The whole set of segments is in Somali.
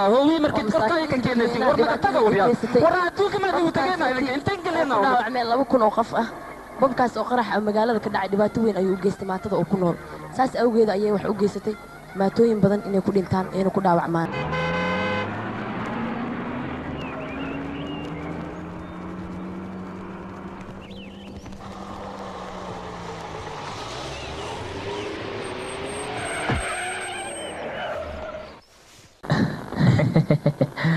هو مركز كركاي كان جنسي ورنا تغور يا ورا توك ما دو تغينا لك انت قلنا عمل لو كنا وقف بمkaas oo qarax magaalada ka dhacay dhibaato weyn ayuu geystay maatada oo ku nool saas awgeed ayay wax u geysatay maatooyin badan inay ku dhintaan ee ku dhaawacmaan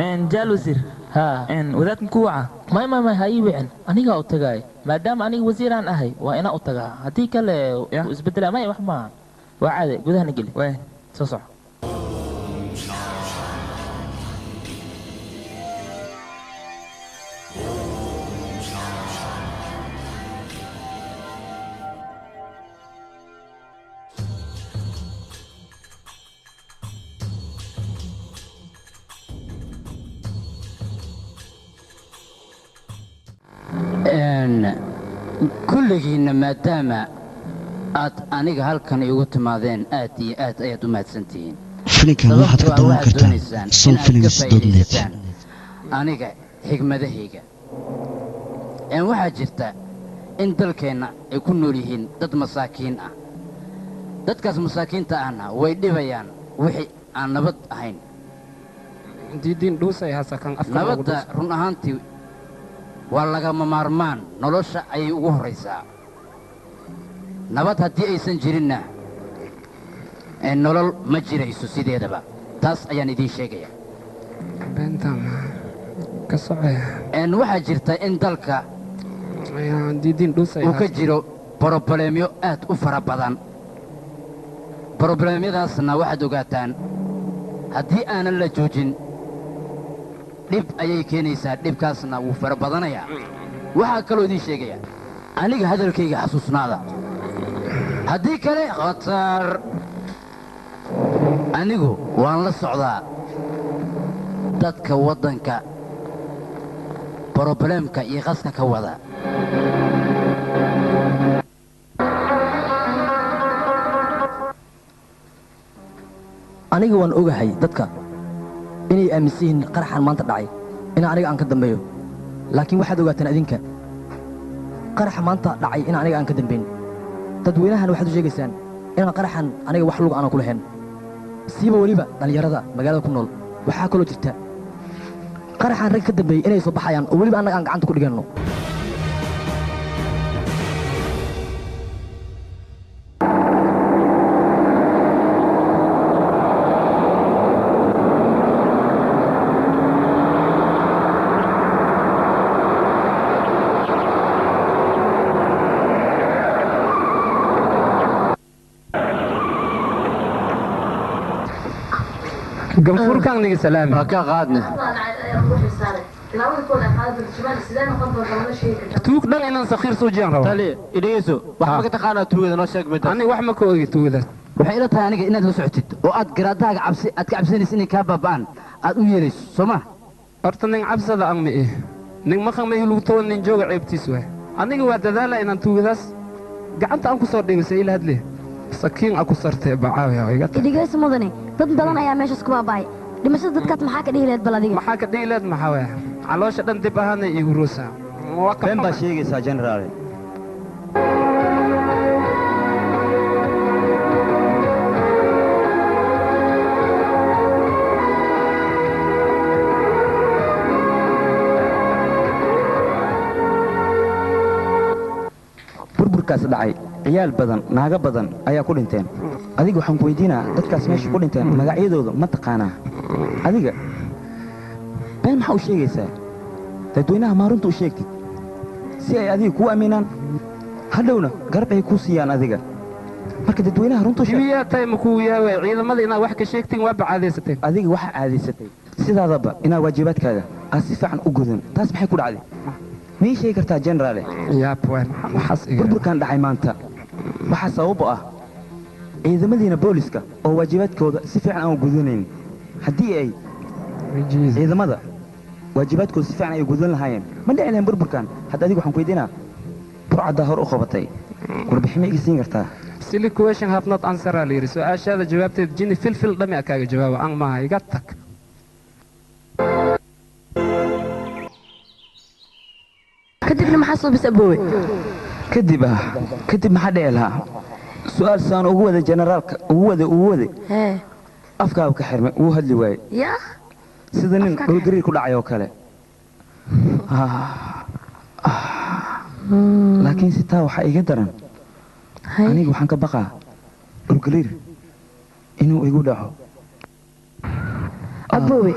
ان جالوزير ها ان وذات مكوعه ما هاي وعن انيغا او تغاي مادام انيغ وزيران اهي وا انا او تغا hadii kale isbedela ma wax ma waa caadi gudaha nageli way soo soco kulligiina maadaama aad aniga halkan igu timaadeen aad iyo aad ayaad u mahadsantihiin filinkan waxaad ka daawan kartaa solfilms.net aniga xigmadahayga waxaa jirta in dalkeenna ay ku nool yihiin dad masaakiin ah dadkaas masaakiinta ahna way dhibayaan wixii aan nabad ahayn nabadda run ahaantii waa lagama maarmaan nolosha ayay ugu horraysaa nabad haddii aysan jirinna nolol ma jirayso sideedaba taas ayaan idiin sheegaya waxaa jirta in dalka uu ka jiro brobleemyo aad u fara badan brobleemyadaasna waxaad ogaataan haddii aanan la joojin dhib ayay keenaysaa dhibkaasna wuu fara badanayaa waxaa kaloo idiin sheegaya aniga hadalkayga xasuusnaada haddii kale khatar anigu waan la socdaa dadka waddanka brobleemka iyo qaska ka wada aniga waan ogahay dadka inay aaminsan yihiin qaraxan maanta dhacay in aniga aan ka dambeeyo laakiin waxaad ogaataan adinka qaraxa maanta dhacay in aniga aan ka dambayn dadweynahan waxaad u sheegaysaan inaan qaraxan aniga wax lug aanan ku lahayn siiba weliba dhallinyarada magaalada ku nool waxaa kaloo jirta qaraxan rag ka dambeeyey inay soo baxayaan oo weliba annaga aan gacanta ku dhiganno قنفور كان نيجي سلامي كا قادنا توك دان إنان سخير سوجيان روا تالي إليسو وحما كتقانا توغدا نو شيك ميدا أنا وحما كوغي توغدا waxay ila tahay aniga inaad la socotid oo aad garaadaaga cabsi aad ka cabsanaysid inay ka baabaan aad u yeelayso Soma horta nin cabsada aan mee nin ma qamay lagu toon nin jooga ceebtiis way aniga waa dadaala inaan tuugadaas gacanta aan ku soo dhigisay ila hadle sakiin aku sartay bacaawiya iga dhigays mudane dad badan ayaa meesha isku baabay dhimashada dadkaas maxaa ka dhihileed bal adiga maxaa ka dhihileed maxaa way caloosha dhan dib ahaanay igu ruusa waa ka been baa sheegaysaa general burburkaas dhacay ciyaal badan naaga badan ayaa ku dhinteen adiga waxaan ku weydiinaa dadkaas meesha ku dhinteen magacyadooda ma taqaanaa adiga been maxaa u sheegaysaa dadweynaha maarunta u sheegtid si ay adiga kuu aaminaan hadhowna garab ay kuu siiyaan adiga marka dadweynaha runta u sheeg miyaa tahay ma kuu yaaway ciidamada inaad wax ka sheegtiin waa bacaadaysateen adiga waxa caadaysatay sidaadaba inaad waajibaadkaaga aad si fiican u gudan taas maxay ku dhacday mii sheegi kartaa generaale yaab waan maxas burburkan dhacay maanta waxa sabab ah ciidamadiina booliska oo waajibaadkooda si fiican aan u gudanayn haddii ay ciidamada waajibaadkooda si fiican ay gudan lahaayeen ma dhici lahayn burburkan hadda adiga waxaan ku weydiinaa burcaddaa hor u qabatay warbixin ma iga siin kartaa silly question have not answer ali yiri su'aashaada jawaabteed jini filfil dhami kaaga jawaabo aan ma iga tag kadibna maxaa soo bis aboowe kadib maxaa dhici lahaa su'aal saan ugu wada generaalka ugu wada afkaaga ka xirmay wuu hadli waaye yaa sida nin dhulgariir ku dhacay oo kale laakiin si taa waxaa iga daran aniga waxaan ka baqaa dhulgariir inuu igu dhaco aboowe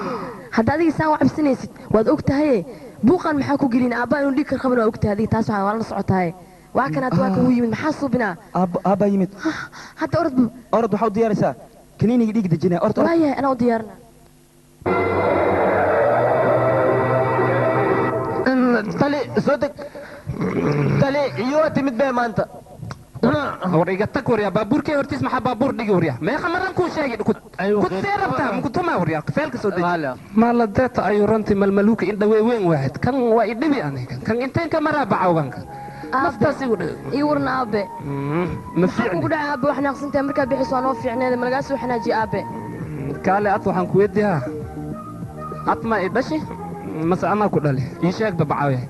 hadda adiga saan u cabsanaysid waad og tahaye buuqan maxaa ku gelin aabba inuu dhig ka qaban waa og tahay adiga taas waxaa la socotahay waa kan hadda waa ka yimid maxaa suubinaa aabba yimid hadda orod waxaa u diyaaraysaa kaniiniga dhiig dejinaya orod waayahay anaa u diyaarina tali soo deg tali iyo timid bee maanta war iga tag waryaa baabuurkay hortiis maxaa baabuur dhigi waryaa meeqa maran kuu sheegay ku seerabtaa mukutuma waryaa feelka soo deji maala deeta ayuu ranti malmaluuka in dhawee weyn waahid kan waa idhibi aniga kan inteen ka maraa bacawganka naftaas igu dhig ii warna aabe ma fiicni ugu dhaca aabe wax naaqsantahay markaa bixiso waa noo fiicneeda malagaa soo xanaajiye aabe kaale ad waxaan ku weydiiyaa ad ma i dhashi mase anaa ku dhali ii sheegba bacawyahay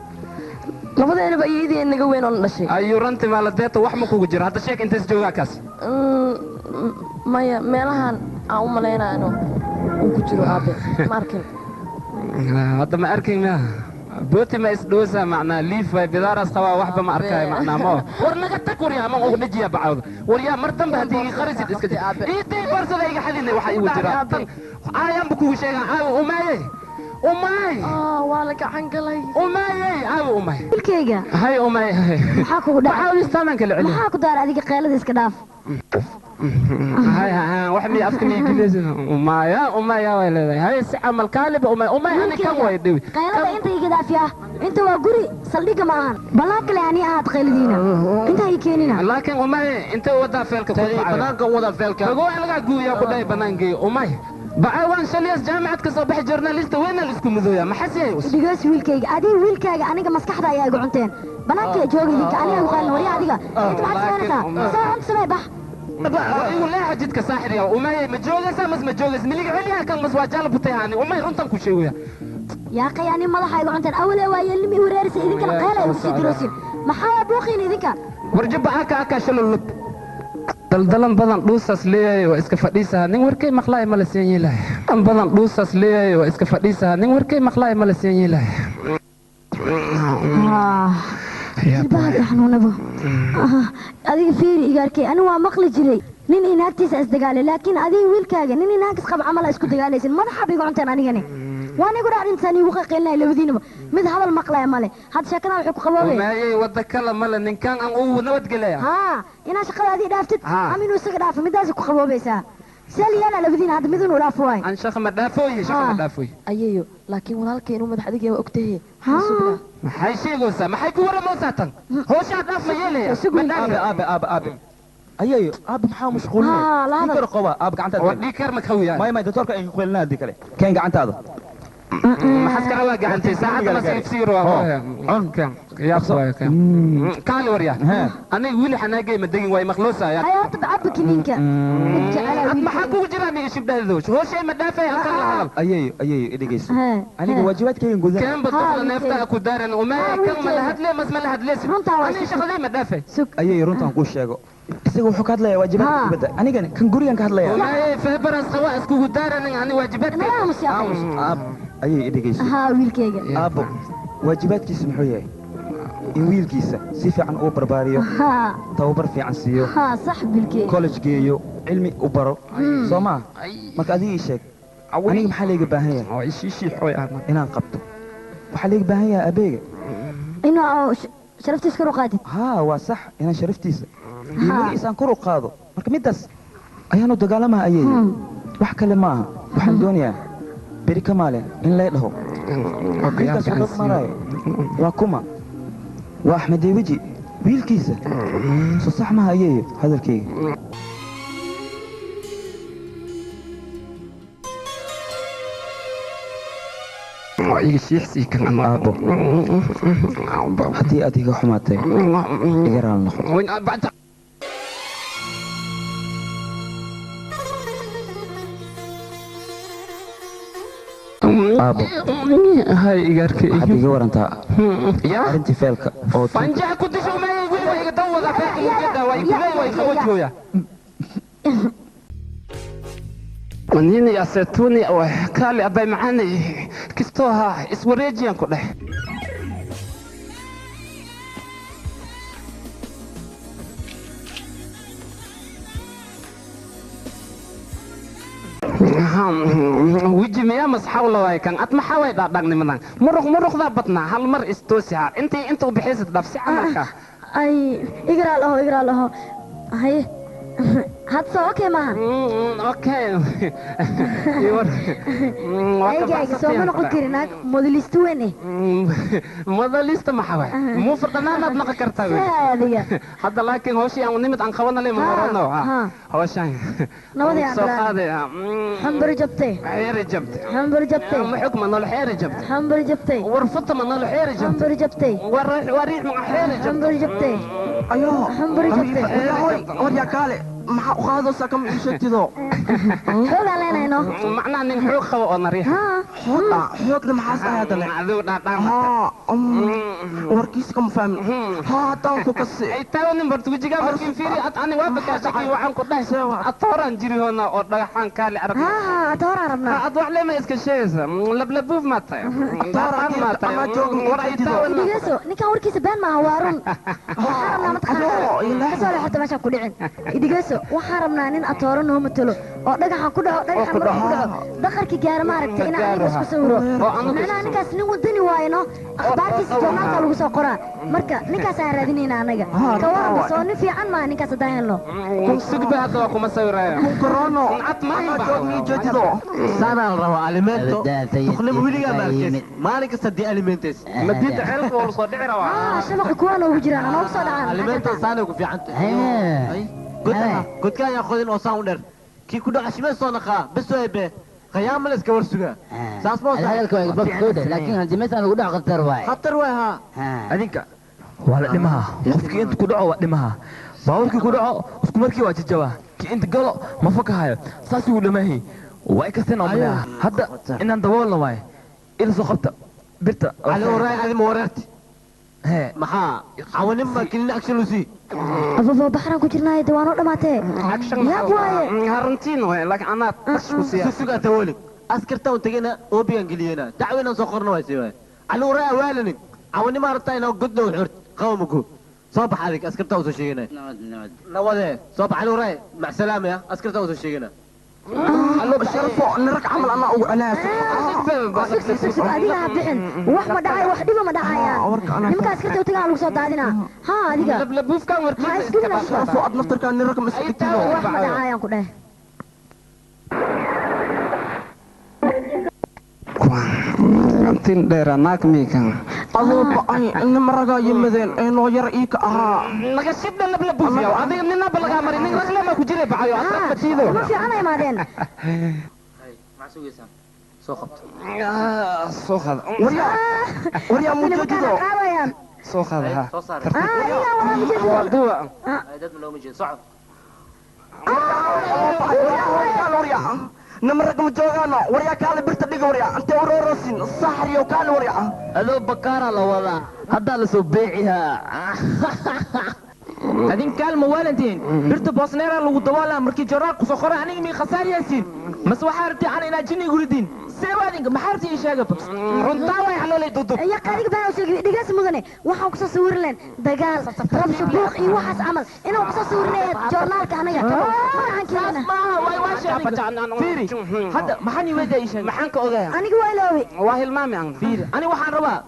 labadeenaba iyadii naga weyn oo la dhashay ayuu ranti maaladeeta wax ma kugu jiro hadda sheeg intays joogaa kaas maya meelahan aan u malaynaa inuu uu ku jiro aabe ma arkin hadda ma arkin miya booti ma isdhoosa macnaa liif way bidaaraas qabaa waxba ma arkaayo macnaa ma war naga tag waryaa ma ugu dhajiya bacawda waryaa mar dambe haddii ii qarisid iska jir iitay barsada iga xadinay waxa igu jira aayaanba kugu sheegaa caawa umaaye umay waa la gacan galay umay caawa umay wilkayga hay umay maxaa kugu dhacay caawa istaanan kala celi maxaa ku daar adiga qeylada iska dhaaf هاي واحد من أفكار الإنجليزي وما ولا هاي عمل كالب وما أنا كم وايد قيلة أنت يجي فيها أنت وجوري صديق معانا بلاك يعني أهات قيلدينا أنت هيكيننا لكن وما أنت وضع فيلك بنانك وضع فيلك بقول أنا قاعد يا بداي بنانجي وما بعوان شليس جامعة كصباح جورناليست وين الاسكو مذويا ما حسي دقيس ويلكيج أدي ويلكيج أنا مسكحة يا جعنتين بلاك جوجي ديك أنا وقال وريا ديك أنت بعد سنة ساعة سنة بح يقول لا جدك ساحر يا وما متجوز مس متجوز ملي عليها كان مس واجال بطيهاني وما يرنتن كل شيء يا أخي يعني ما راح يقعدون أول وايا اللي ورارس إذا كان قيلة وسيدروسين ما حاول بوخين إذا كان ورجب أكا شلو اللب دلدلن بدن دوسas leeyahay waa iska fadhiisaa nin warkay maqlaay ma la seen yeelay an badan دوسas leeyahay waa iska fadhiisaa nin warkay maqlaay ma la seen yeelay البهد حنونبو أذيك فيري إيجاركي أنا ومقل جري نين إناكتيس أصدقالي لكن أذيك ويلكاجا نين إناكتس قب عمل أسكت دقالي سن ما حابي يقعون تاني جاني وأنا يقول عن إنساني وقيلنا إلى بدينه مثل هذا المقلة يا مالي هذا شكلنا وحق قبوبي ما هي ودكلا مالا نين كان أن أو نود قليا ها إنا شقل هذه دافتت أمين وسق دافت مدازك قبوبي سا سالي أنا لبدين هذا مدن ولا فواي عن شيخ مدافوي شيخ مدافوي ayayo laakiin walaalkay inuu madax adig waa ogtahay ها ما حي شيء قوسا ما حي كورة موساتن هو شاد أف ميلي aabe ayayo aabe maxaa mashquulin لا kor هذا qoba aabe gacantaada ودي كرمك هو يعني may doctorka ay ku qeylina hadii kale keen gacantaada ما حسكر واقع أنت ساعة ما سيفسير كان يا أخوي كان وريا أنا يقول حنا جاي مدين واي مخلوصة يعني هيا طب عبك نينك ما حكوا جراني إيش بدهذوش هو شيء مدافع أكل ayayo idhigeys aniga waajibaadkayga gudaha كان بالطفل نفتح كدارا وما كان ملهد ليه مس ملهد ليه أنا شغلي مدافع ayayo runtaan kuu sheego isaga wuxuu ka hadlayaa waajibaadka dibadda anigana kan gurigan ka hadlayaa وما في برس خواص كدارا يعني واجبات لا مش يا أخي ayay idhigeys ها ويلكيجا aabbo waajibaadkiisa muxuu yahay in wiilkiisa si fiican uu barbaariyo ها tababar fiican siiyo ها صح بالكي college geeyo cilmi u baro soo ma marka adiga ii sheeg aniga maxaa layga baahan yahay شيء حوي أنا inaan qabto waxaa layga baahan yahay abeega إنه شرفتي سكرو قادم haa waa sax inaan sharaftiisa iyo magaciisaan kor u qaado marka middaas ayaanu dagaalamaha ayay wax kale ma aha waxaan doonayaa beri ka maalin in lay dhaho wiilkaas uu dad maraayo waa kuma waa axmed deeweji wiilkiisa soo sax maha ayeeyo hadalkayga aabbo haddii aad iga xumaatay iga raal noqo aabbo هاي إيجارك waxaad iga warantaa arrintii feelka oo فانجح كنت شو ما يقول ما يقدوغ فيك مجدة ويقول ويخوجه يا ونيني يا سيتوني أو كالي أبي معاني كستوها اسوريجيان كله وجي ميا مسحول واي كان أطمح واي دعني منان مرق ذا بطنا هالمر استوسها أنت بحيث تدفسي عمرك أي اقرأ له هاي هاتسو اوكي معها اوكي ايجا سو ما نقول كرناك موديليست وين موديليست ما حوا مو فرقنا ما بنق كرتاوي هذا لكن هوشي ان نمت ان خونا لي مرونو هوشان نودي سو قاده حنبر جبتي حير جبت حنبر جبتي ما حكم انه الحير جبت حنبر جبتي ورفضت من الحير جبت حنبر جبتي وريح مع حير جبت حنبر جبتي ايوه حنبر جبتي وريا كالي maxaa u qaadaysaa kama iishatido xoog aan leenayno macnaa nin xoog qabo oo nariix xoogna maxaas ahaadane aduu dhaadhaan warkiisa kama fahmin haddaan ku kasi ay tawo nin bartu wajiga markin fiiri ani waa bakaashaki waxaan ku dhahay atooran jiri hoona oo dhagaxaan kaali arag atoora rabna ad wax leema iska sheegaysa lablabuuf ma tahay atooran ma tahay war ay tawo digaso ninkan warkiisa been maaha waa run waxaan rabnaa mataqaanaa kasoo leexata meeshaan ku dhicin digaso waxaan rabnaa nin atooro noo matalo oo dhagaxan ku dhaco dhagaxan markuu ku dhaco daqarkii gaara maaragtay in aniga isku sawiro macnaha ninkaas nin wadani waayno akhbaartiisa joornaalka lagu soo qoraa marka ninkaas aan raadinayna anaga ka warama soo nin fiican maaha ninkaas haddaan helno sugba hadda waa kuma sawiraya korono cad ma iijatido saanaa la rabaa alimento tuqnimo weligaa ma arkeys maalin kasta dii alimentes madiida ceelka waa lasoo dhici rabaa shabaqi kuwaan ugu jiraan anoogu soo dhacaan alimento saanay ku fiicantahay godka ayaa qodin oo saan u dheer kii ku dhaca shimee soo naqaa bes oo ebe qiyaama la iska war sugaa saas ma laakiin haddii meeshaan lagu dhaco khatar waay khatar waay haa adinka waa la dhimaha qofkii inta ku dhaco waa dhimaha baaburkii ku dhaco isku markii waa jajabaa kii inta galo ma fakahayo saasii uu dhamahay waa kasteen oo malaha hadda inaan daboolna waay ila soo qabta birta ali waraay adi ma wareerti maxaa cawanin baa kelina action lusi ababa baxran ku jirnaa diwaano dhamaatee yaab waaye harantiin waay laakiin anaa tasku siya sugaa tawoli askarta un tegina oobigan geliyena dacweynan soo qorna waay sii waay ali waraay awaalanin cawanin ma rabtaa inaa godna u xurt qawmaku soo bax adig askarta u soo sheegina nabadee soo bax ali waraay mac salaama ya askarta u soo sheegina sharafo nirag camal anaa ugu celaasa adiga ha bixin wax ma dhacay wax dhiba ma dhacayaan nimankaa askarta utagaa lagu soo daadinaa ha adiga lablabuufkan warkiisa sharafo ad naftarkaa nirag ma iskatido wax ma dhacayaan ku dheh tin dheera naag miikan adoo ba'ay inama ragaa yimadeen ee noo yar ii ka ahaa naga shibna labla buufiya adiga ninaba lagaa marin nin ragle ma ku jiray bacayo asaga batiido ma fiican ay imaadeen ma sugaysaan soo qabto soo qad waryaa mujajido soo qad ha soo saar duwa dad ma looma jeedo socod نمرك مجوغانا وريا كالي برتا ديغ وريا انت ورورسين صحر يو كالي وريا adoo bakaara la wadaa haddaa la soo beecihaa adin kaalma waalantiin birta boosneera lagu daboolaa markii jaraar ku soo qoray aniga mi khasaar yaasiin mas waxaa rabtay aan inaa jinni guridin seebaadinka maxaa rabtay ii sheega runtaa way xaloolay dudub يا قاريك بقى وشيء دقاس مدني waxaan ku soo sawirleen dagaal rabsho buuq iyo waxaas amal inuu ku soo sawirnay joornaalka anaga waxaan keenana way fiiri hadda maxaan iweydaa ii sheeg maxaan ka ogayaa aniga waa iloobi waa hilmaami aan fiiri ani waxaan rabaa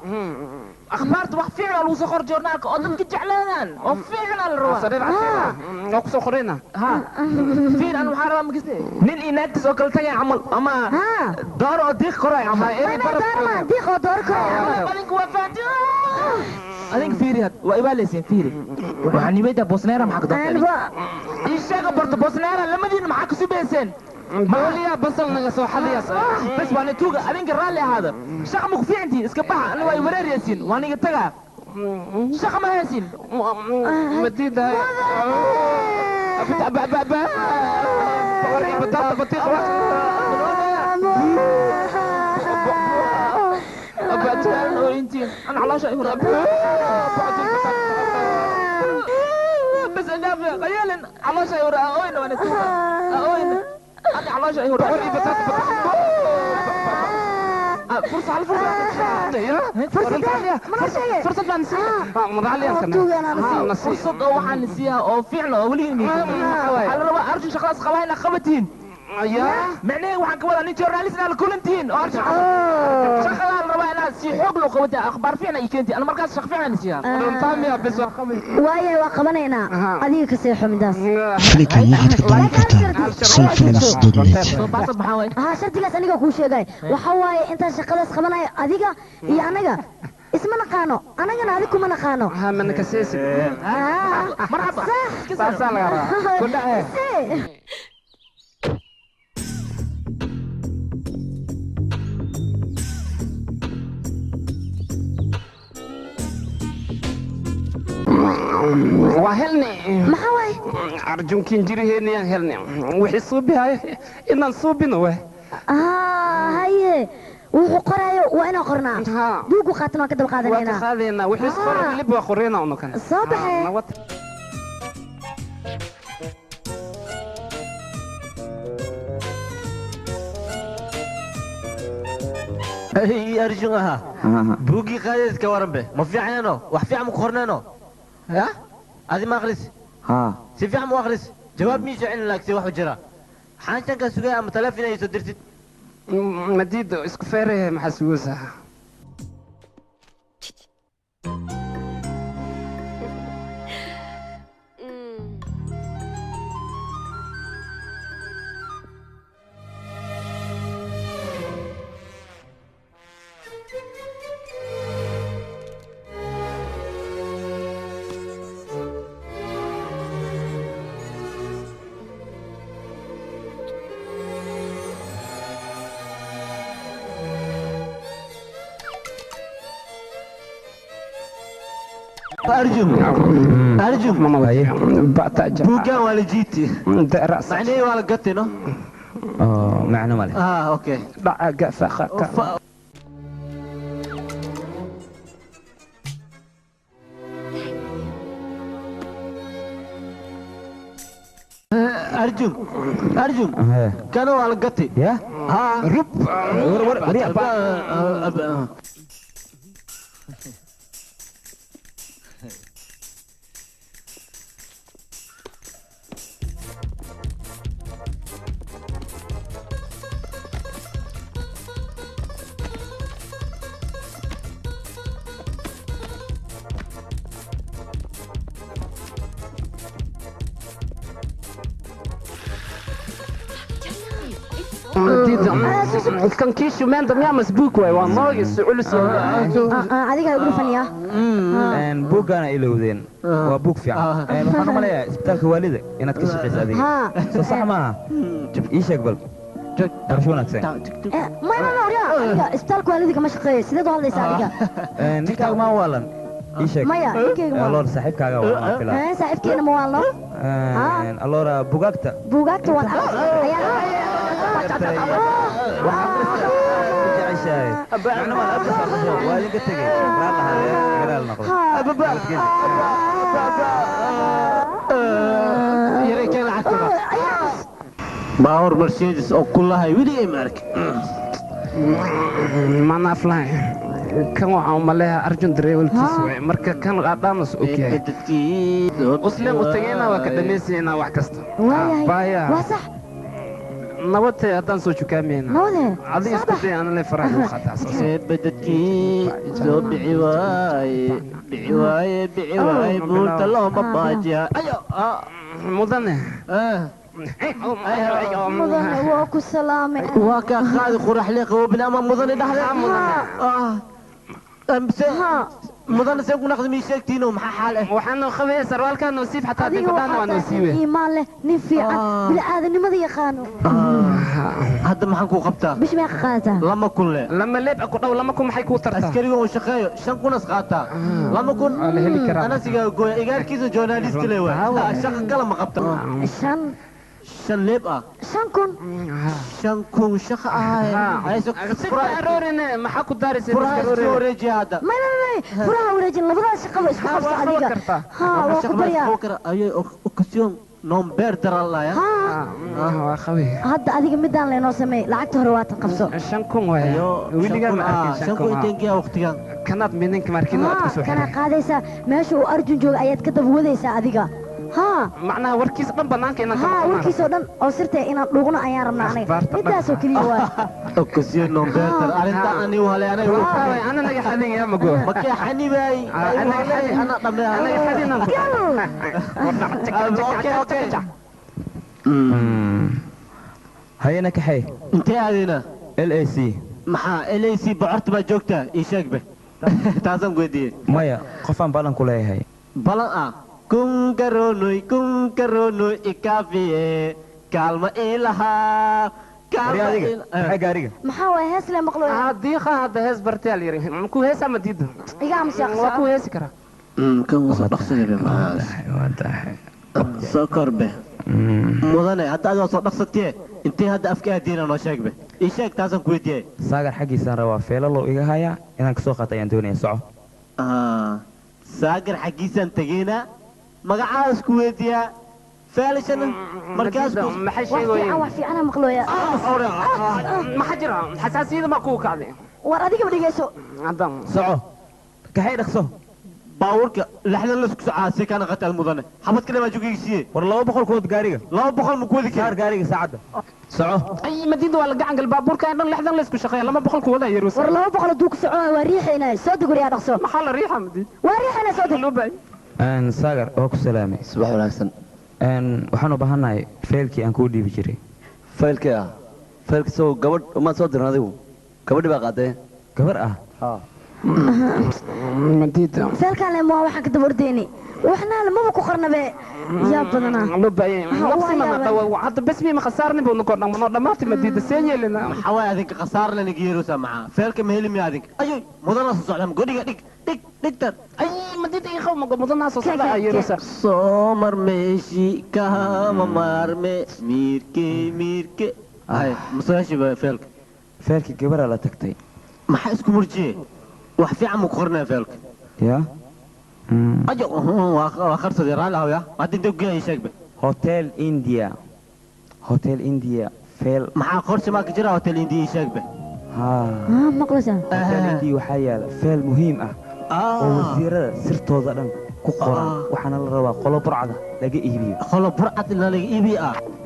akhbaarta wax fiican lagu soo qor joornaalka oo dadka jeclaadaan oo fiican la rabaa sariir casira oo ku soo qorina ha fiir an waxaan rabaa magiste nin inaagtis oo kala tagay camal ama door oo diiq koray ama ee barama diiq oo door koray balinku waa faati adink fiiri had waa ibaaleysin fiiri waxaan nimayda bosneera maxaa ka doontaa ii sheega barta bosneera lamadiina maxaa ka subeyseen ماليا بصل نقصو حليا بس وانا توقع أدينك الرالي هذا شقمك في عندي اسكبها أنا واي ورير ياسين وانا قلتها شقم ياسين مديد هاي بطاطا بطيخ أنا على شيء بس أنا خيالا على شيء أوين وانا أوين أنا على شيء فرصة على فرصة فرصة وحن نسيها أو فعلا أو ولي على ربع أرجو شخص خوينا خبتين معناه وحن كولا نيجي راليسنا الكولنتين أرجو شخص على ربع أنا سي حق له قوتي أخبار فينا يكنتي أنا مركز شخص فينا نسيها طامية بس وايه وقبنينا أديك كسيح مداس فلكن واحد كدام كرتان صوم فيلمس دوت نت ها شرطيgaas aniga ku sheegay waxa waaye inta shaqadaas qabanay adiga iyo anaga isma naqaano anagana adiga kuma naqaano ha man kaseesi marhaba saasal ku dhahay وهلني ما هواي أرجوك كنجري هني هلني وحسوبي هاي إن نصوبي نوه هاي وقرايو وأنا قرنا دوق قاتنا كده القادرين قادرين وحس قرنا اللي بقرينا إنه كان صباح هي أرجوها بوقي قايد كورنبه ما في عينه وحفي عم قرنانه ها هذه ما أخلص ها سيفي عم أخلص جواب ميجي عين لك سي واحد جرا حاجة كسوقي عم تلفينا يسدرت مديد اسكفيري محسوسة أرجو ماما باتاجا بوقا ولا جيتي رأس معني ولا قتنه معنى مالك أوكي دعا فخا أرجو كانوا على قتي يا ها رب كان كيشو مان دم يا مسبوك واي والله السعولس adiga ugu faniya buuggaana ilowdeen waa buug fiican waxaan u maleeyaa isbitaalka waalida inaad ka shaqaysa adiga soo sax maaha ii sheeg bal barasho wanaagsan ma isbitaalka waalida kama shaqeeyo sideed u hadlaysaa adiga ninkaaga maa waalan ii sheeg maya ninkayga ma alloor saaxiibkaaga waa filaa saaxiibkeena ma waalno alloora bugaagta waan باور مرسيدس او كلها ويلي مارك ما نافلاي كان waxaan u maleeyaa arjun dareewalkiis way marka kan qaadaamas oo kii qosleen u tageena waa ka dhameysayna wax kasta baaya waa sax nabadte haddaan soo jukaameyna adiga isku day aan la farax u khataas بدتكي سو بيعي واي بولت الله ما باجي ايوه mudane mudane waa ku salaamay waa ka qaadi qurax leh qowbna ama mudane dhaxle mudane soo naqdi mi sheegtiino maxaa xaal ah waxaan qabay sarwaalkan nasiib xataa hadii ku dhaan waa nasiibe iimaan leh nin fiican bilaadanimada yaqaano hadda maxaan ku qabtaa bish ma qaata lama kulle lama leeb ku dhaw lama ku maxay ku tartaa askariga oo shaqeeyo 5 kun qaata lama kun ana siga gooy igaarkiisa journalist kale waa shaqo kala ma qabta shan leeb ah 5 kun shaqo ah ayso aroorina maxaa ku daaraysaa furaha wareeji hada ma furaha wareeji labada shaqo isku qabta adiga waa ku bariya ayay occasion nomber daralaya waa qabi hadda adiga midaan leenoo sameey lacagta hore waa taqabso 5 kun waay wiliga ma arkin 5 kun intii waqtigan kanaad minanka markiin aad ka soo kana qaadaysa meesha uu arjun jooga ayaad ka daba wadaysaa adiga macnaha warkiisa dhan banaanka inaan warkiisa dhan oo sirtay inaan dhugno ayaan rabnaa aniga midaasoo kaliya waa occasion nomber arinta ani wale ana naga xadin yaa mago makii xanibay ana dhamay anaga xadin okay hayna kaxay intee aadina LAC maxaa LAC bocorta baa joogtaa ii sheeg be taasan weydiiyey maya qofaan balan ku leeyahay balan ah kun karonoy ikaafiye kaalma ilahaa gaariga maxaa waay hees le maqlo diiqa hadda hees bartaal yiri ku hees ama diido iga amsiya waa ku heesi kara kan wasa dhaqsanabe maxaa soo korbe mudane hadda aad soo dhaqsatee intee hadda afka aadiina noo sheegbe ii sheeg taasan ku weydiiyey saagar xagiisaan rabaa feelalo iga haya inaan kasoo qaata ayaan doonaya soco saagar xagiisaan tegeyna magacaas ku weydiiyaa فالشنا مركز ما شيء wax fiican maqlooya ما حجر حساسية ما كوك هذه war adiga badhigeyso عدم soco kaxay dhaqso باورك لحنا لسك ساعة كان قتل مدنة حمد كلمة جوجي سي war 200 kood gaariga 200 مكودي كار gaariga saacada soco اي مديد ولا قاعد البابور كان لحنا لسك شقيه لما بخل كودا يروس war 200 دوك soco waa riixayna soo dugriya dhaqso maxaa riixa madi waa riixayna soo dugriya saagar oo ku salaamay subax wanaagsan waxaan u baahanahay faylkii aan kuu dhiibi jiray faylkii soo gabadh uma soo diran adigu gabadhi baa qaadee gabar ah مديدة فالكان لما واحد كده برديني واحنا لما بكو قرنا بيه يا بدنا لباي نفسي ما نقوى حتى بس مي ما خسرني بنقول ما ما مديدة سيني لنا حواي هذيك خسار لنا جيرو سمعة فالك مهلم يا هذيك أيوة مدنا صعلهم قولي ديك دكتور أي مديدة يخو ما مدنا صعلها يروس سومر ماشي كهام مارمي ميركي هاي مصاشي فالك جبر على تكتي ما حاسكم مرجي wax fiican mu qornaa feelka ya ayo waa kharsa diraan lahaw ya hadii dog geey sheegbe hotel india feel maxaa qorsi ma ka jira hotel india sheegbe maqlasan hotel india waxa yaala feel muhiim ah oo wasiirada sirtooda dhan ku qoran waxaana la rabaa qolo burcada laga iibiyo qolo burcad laga iibiyo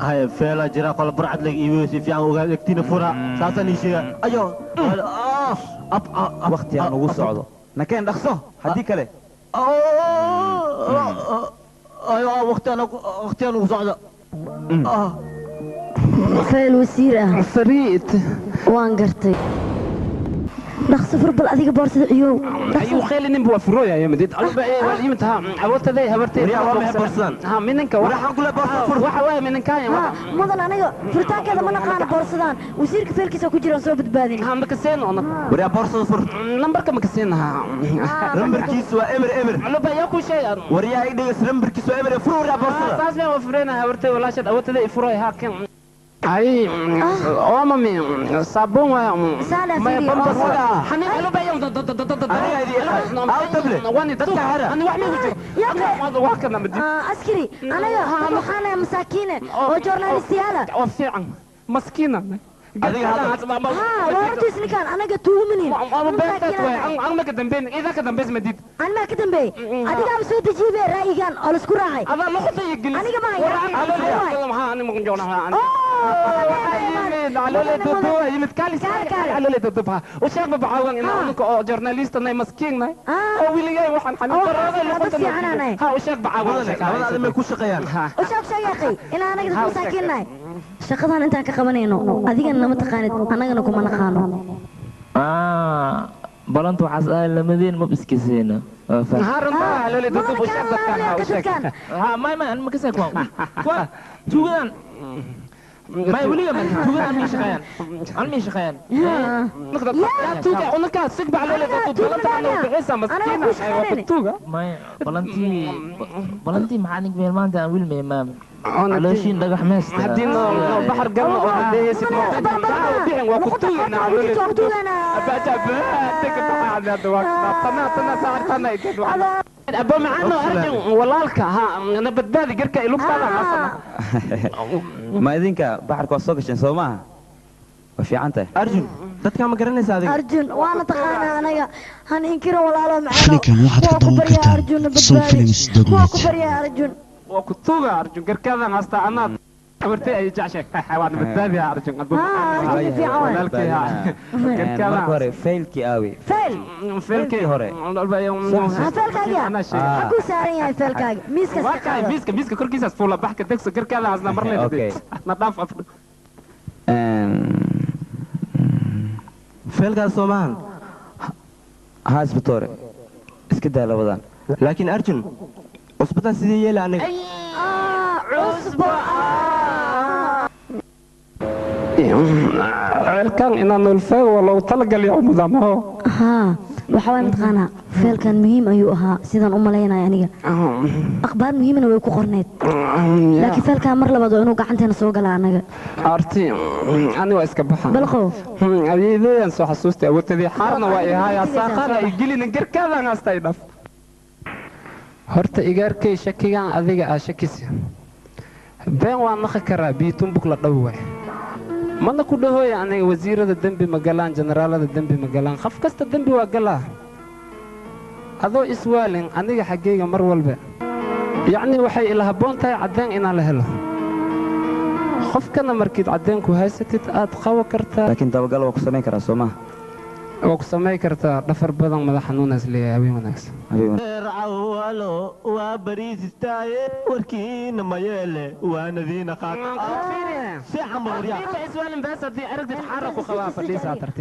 hay feela jira qolo burcad laga iibiyo si fiican uga egtina fura saasan ii sheega ayo waqti aan ugu socdo nakeen dhaqso haddii kale ayo waqti aan ugu socdo fayl wasiir ah fariid waan gartay dhaqso furbal adiga boorsada ciyow ayuu kheelinin buu afrooya ya madid alba ee wal yimta awootaday habartay waa ma boorsan ha minanka waxaan kula boorsan fur waxa way minanka mudan aniga furitaankeeda ma naqaan boorsadan wasiirka feelkiisa ku jiraan soo badbaadin ha ma ka seen ona wariya boorsada fur nambarka ma ka seenaha lambarkiisu waa eber alba yaa ku sheegan wariya ay dhigas lambarkiisu waa eber fur wariya boorsada saas baa afreena habartay walaashad awootaday afrooy ha kan ay oma mi sabun wa ma bambas hani alo bayam wani dadka hara ani wax ma jiro wax kana madi askari anaga waxaana masaakiine oo journalistiyaala oo fiican maskiina adiga wartu isnikaan anaga tuuminin aan ma ka dambeyn ida ka dambeys madid aan ma ka dambeey adiga soo dajiibe raayigan oo isku raacay ada la xutay gili aniga ma ha ani ma joona على دودو يمتكالي على دودو وشاف بعوان انك جورناليست انا مسكين او ويلي waxaan xanuun ha وشاف بعوان هذا ما ku shaqeeyaan وشاف shaqeey ina anaga dad masaakiinay shaqadan intaan ka qabanayno adigana ma taqaanid anagana kuma naqaano balantu waxaas ahay lamadeen ma biskiseena harunta على دودو وشاف dadkan ha ma ka saakwan tuugan ما يقولي من توجع عمي شقيان يا توجع ونك سكب على اللي تطلع بلنت أنا وبعيسى مسكينة أيوة توجع ما بلنتي معاني كبير ما أنت أقول مي مام على شيء دقة حماس هدينا بحر قلنا وعندي سكما وبيعن وكتوجع على اللي بجاب تك بعد طنا ساعتنا يكدوا أبو معنا أرجع والله ها أنا بدالي قرك إلوك طالع أصلا ما idinka baxarka waa soo gashan soo maaha waa fiican tahay arjun dadka ma garanaysaa adiga arjun waana taqaanaa anaga han inkiro walaalo macaan filimkan waxaad ka daawan kartaa sonfilms.net waa ku baryaa arjun waa ku tuuga arjun garkaadan hasta anaad abartay ay jeceshay xayawaan badbaadi arjun abu walaalkay garkaadan hore failkii aawi failkii hore failkaaga aku saaran yahay failkaaga miiska korkiisa fuula baxka degso garkaadan asna marlay na dhaaf afdo failkaas Soomaan ha isbitoore iska daa labadan laakiin arjun usbatan sidii yeelay aniga cusbo kan inaan ulfaa walaw talagal yaa mudamo ها waxaa mataqaanaa feelkan muhiim ayuu ahaa sidaan u malaynaya aniga akhbaar muhiimna way ku qorneed laakiin feelkan mar labaad inuu gacanteena soo gala anaga arti ani waa iska baxaa balqo ayeeyeen soo xasuustay awoodtadii xaarna waa ihaya saaqana ay gelin garkaadan astay dhaf horta igaarkay shakigan adiga ah shakisi been waa naqi karaa biitun buk la dhaway mana ku dhahooya aniga wasiirada dambi magalaan generaalada dambi magalaan qof kasta dambi waa galaa adoo iswaalin aniga xaggeyga mar walba yacni waxay ila habboon tahay caddeen inaan la helo qofkana markiid caddeenku haysatid aad qawo kartaa laakiin dabagal waa ku samayn karaa soo maha waa ku samayn kartaa dhafar badan madax xanuunaas leeyahay habeen wanaagsan cawalo waa bariisistaaye warkiina mayeele waa nadiina qaad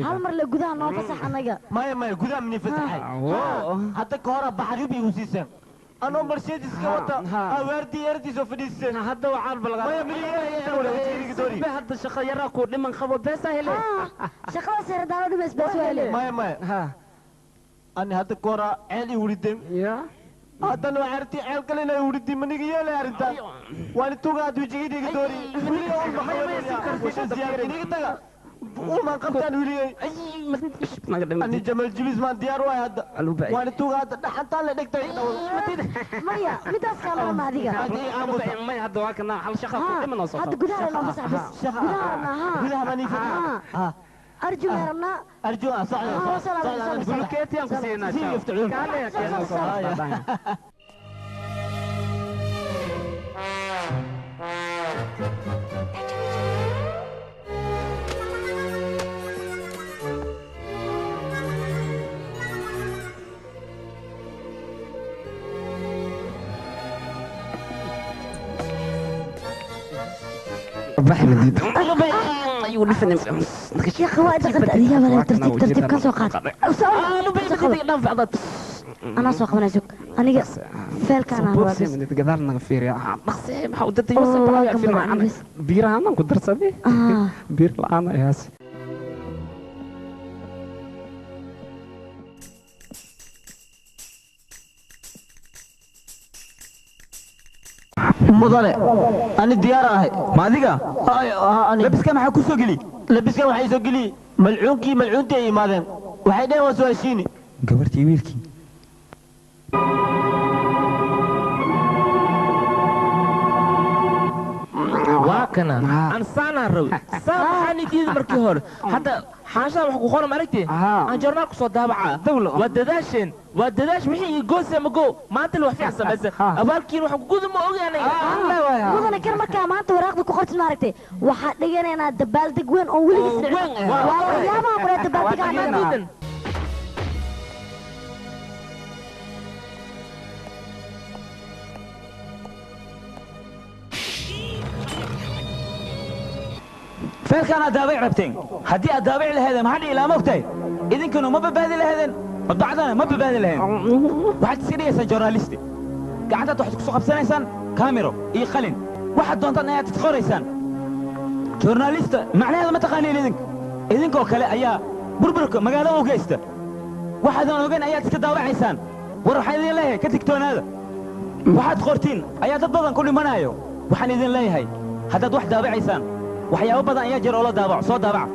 hal mar la gudaha noo fasax anaga maya gudaha mini fasaxay hadda ka hore baxribi u siiseen anoo Mercedes-ka wata awaardi yardiisoo fadhiiseen hadda waxaan balaqaa hadda shaqo yaraa ku dhiman qabo beesa hele shaqada seeradaalo dhimas bees hele maya ani hadda ka hore ceel i wurideen haddana waa arti ceel kale inay wurideen maniga yeelay arrintaas waan tugaad wejigidhiga dooni iniga taga ulmaan qabtaan wiligay ani jamal jibis maan diyaar waay hadda waan tuga hadda dhaxantaan la dhigtay maya midaas kalama adiga maya hadda waa kana hal shaqa ku dhiman oo soo hadda gudaha noo fasax bas gudaha bani fadhiya أرجو يا رمنا أرجو صح بلوكيتي أنكو سينا بحي مديد يا اخي وقت يا بلا ترتيب كان سوق انا سوق من ازوك انا فيل كان انا بس من تقدرنا نغفير يا مخسي ما ودت يوصل في بير انا قدر صدي بير انا ياس mudane ani diyaar ahay ma adiga labiska maxaa ku soo geli labiskan waxay soo geli malcuunkii malcuuntii ay imaadeen waxay dhaheen waa su'aashiini gabartii wiilkii واكنا انسانا روي سامحني دي مركي هور حتى حاجه wax ku qoran maragtay aan joornaal ku soo daabaca wadadaashin wixii goos ama go maanta wax fiican samaysan abaalkiin wax guud ma ogaanay mudane kar markaa maanta waraaqda ku qortin aragtay waxa dhiganaynaa dabaaldeg weyn oo weligiis dhicin waa yaabaha mure dabaaldeg فالكان دابع ربتين هدي دابع لهذا ما حد إلى مقتي إذن كانوا ما ببادل لهذا بعدنا ما ببادل لهذا واحد سيريس جورناليستي قاعدة تحت سوق بسنة سن كاميرا يخلين واحد دون طن تتخور إنسان جورناليست معناه هذا ما تقانين إذن كوكلا أيا بربرك ما قالوا وجيست واحد أنا وجن أيا تكدابع إنسان وروح إذن له كتكتون هذا واحد خورتين أيا تضبطن كل منايو وحن إذن له هاي هذا واحد دابع إنسان وحياه بدن ayaa jir oo la daabac soo daabac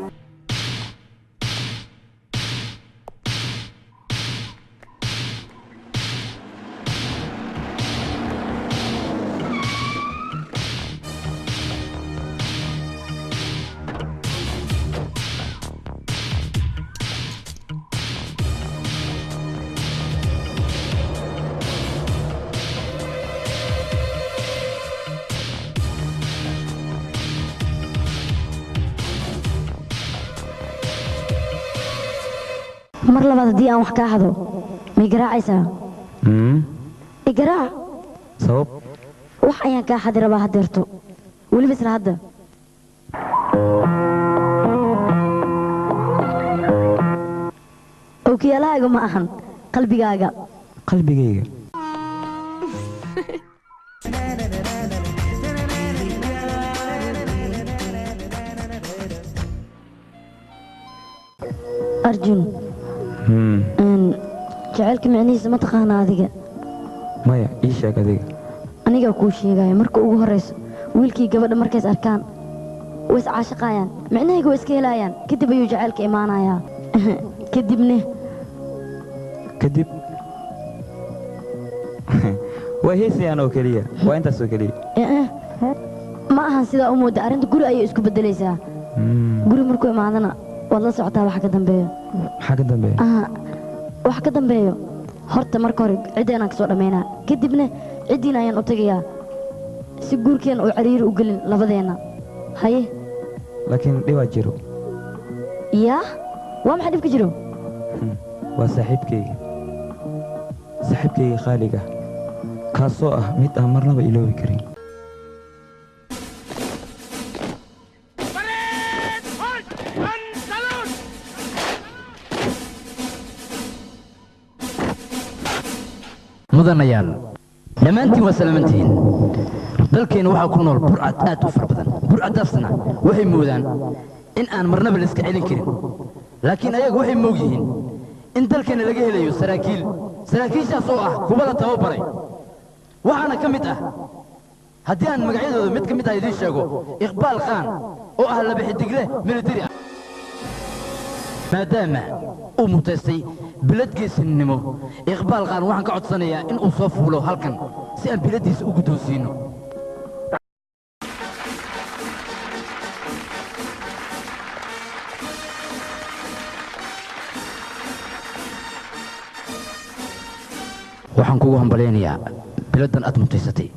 mar labaad hadii aan wax ka hado ma garaacaysaa igaraac sabab wax ayaan ka xadi rabaa hadeerto weliba isla hadda okiyalahaaga ma ahan qalbigaaga arjun jacaylka micnihiisa ma taqaana adiga maya ii sheeg adiga anigaa kuu sheegaya marka ugu horrayso wiilkii gabadha markays arkaan way is caashiqaayaan micnahayga way iska helaayaan kadib ayuu jacaylka imaanayaa kadib waa heesayaan oo keliya waa intaas oo keliya ma ahan sidaa u mooda arrinta guri ayay isku beddelaysaa guri markuu imaadana waad la socotaa waxa ka dambeeyo wax ka dambeeyo horta marka hore ciddeenaan ka soo dhammaynaa kadibna ciddiina ayaan u tagayaa si guurkeena uu cariiri u gelin labadeenna haye laakiin dhibaa jiro yaa waa maxaa dhib ka jiro waa saaxiibkayga qaaliga kaasoo ah mid aan marnaba iloobi karin mudanayaal dhammaantiin waa salaamantihiin dalkeena waxaa ku nool burcad aad u fara badan burcadaasna waxay moodaan in aan marnaba la iska celin karin laakiin ayaga waxay moog yihiin in dalkeena laga helayo saraakiishaas oo ah kuwa la tababaray waxaana ka mid ah haddii aan magacyadooda mid ka mid ah idiin sheego iqbaal khaan oo ah laba xidigle militari ah maadaama uu mutaystay bilad geesinimo iqbaal khaan waxaan ka codsanayaa in uu soo fuulo halkan si aan biladdiisa u guddoonsiino waxaan kugu hambalaynayaa biladdan aad mutaysatay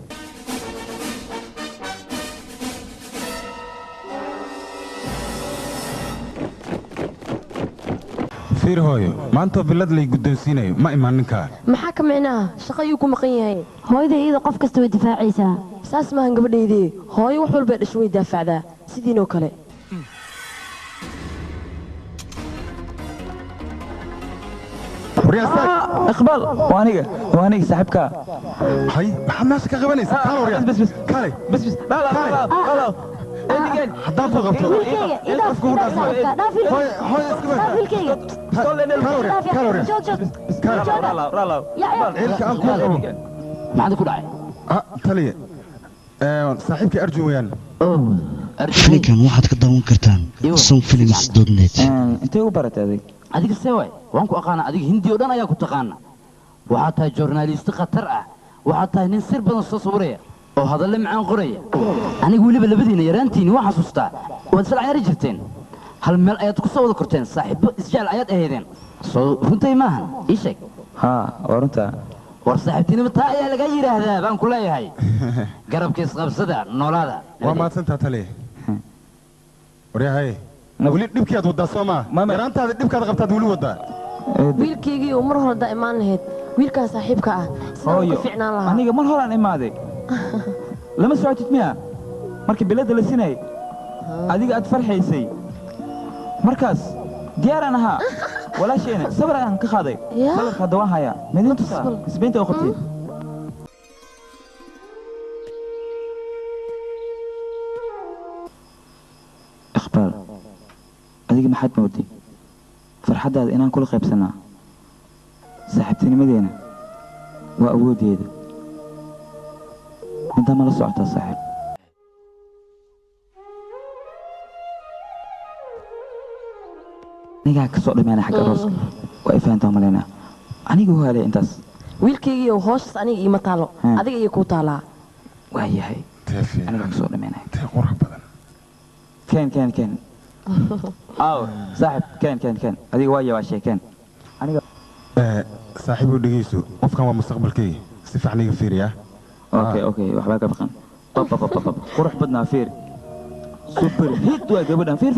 fiir hooyo maanta bilad lay guddoonsiinayo ma imaan ninkaa maxaa ka micnaha shaqo ayuu ku maqan yahay hooyada iyada qof kasta way difaacaysaa saas maahan gabadhaydii hooyo wax walbay dhasho way daafacdaa sidiinoo kale اقبال وانيق صاحبك هاي محمد ماشي كغبنيس كالو ريال بس كالي بس لا لا لا لا حضرت غبطه تلي صاحبك أرجو ويان فيلمكان waxaad ka daawan kartaan sonfilms.net intee u baratay adig adiga seway waan ku aqaana adiga hindi oo dhan ayaa ku taqaana waxaad tahay journalist khatar ah waxaad tahay nin sir badan soo sawiraya oo hadalle macaan qoraya aniga weliba labadiina yaraantiini waan xasuustaa waad isla ciyaari jirteen hal meel ayaad ku soo wada korteen saaxiibo isjecel ayaad ahaydeen soo runtay maahan ii sheeg haa waa runtaa war saaxiibtinimo taa ayaa laga yidhaahdaa baan ku leeyahay garabka isqabsada noolaada waa maadsantaa taliye waryahay weli dhibkiyaad waddaa soo maa yaraantaada dhibkaad qabtaad weli waddaa wiilkaygii uu mar hore daa imaan lahayd wiilkaa saaxiibka ah sidaan ku ficnaan lahaa aniga mar horaan imaaday lama socotid miya markii biladda la sinay adiga aad farxaysay markaas diyaaraan ahaa walaasheena sawir aan ka qaaday sawirka dawaan haya midintu saa isbeenta oo qabtay ikhbaar adiga maxaad mooday farxaddaada inaan kula qaybsanaa saaxiibtinimadeena waa awooddeeda intaa ma la socotaa saaxiib anigaa ka soo dhameena xagga arooska waa ifahantaa malaynaa aniga haalay intaas wiilkaygii hooshaas aniga iima taalo adiga iyo kuu taalaa waa yahay anigaa ka soo dhameynaya qurux badan keen aw saaxib keen adiga waa yawaashay keen aniga saaxiibow dhegeyso qofkan waa mustaqbalkayga si fiican iga fiiriyaa okay waxbaa ka baqan qurux badnaa fiir super hit waa gabadhan fiir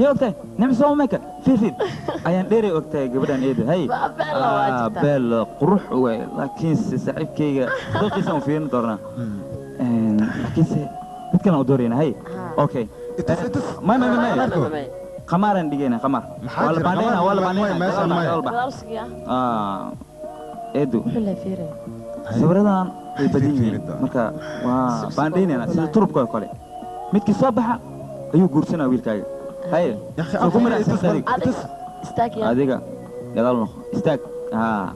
yaa ogtahay nicmo soo meka fiir ayaan dheeray ogtahay gabadhan eeda hay beel qurux way laakiinse saaxiibkayga dooqiisa aan fiirin doonaa laakiinse mid kale aan u doorayna hay okay ما قمارا دقينا قمار ولا بعدين ايدو سوردان اي بدين marka waa baandheynana sida turubka kale midkii soo baxa ayuu guursanaa wiilkaaga hay soo ma istaag adiga gadaal noqo istaag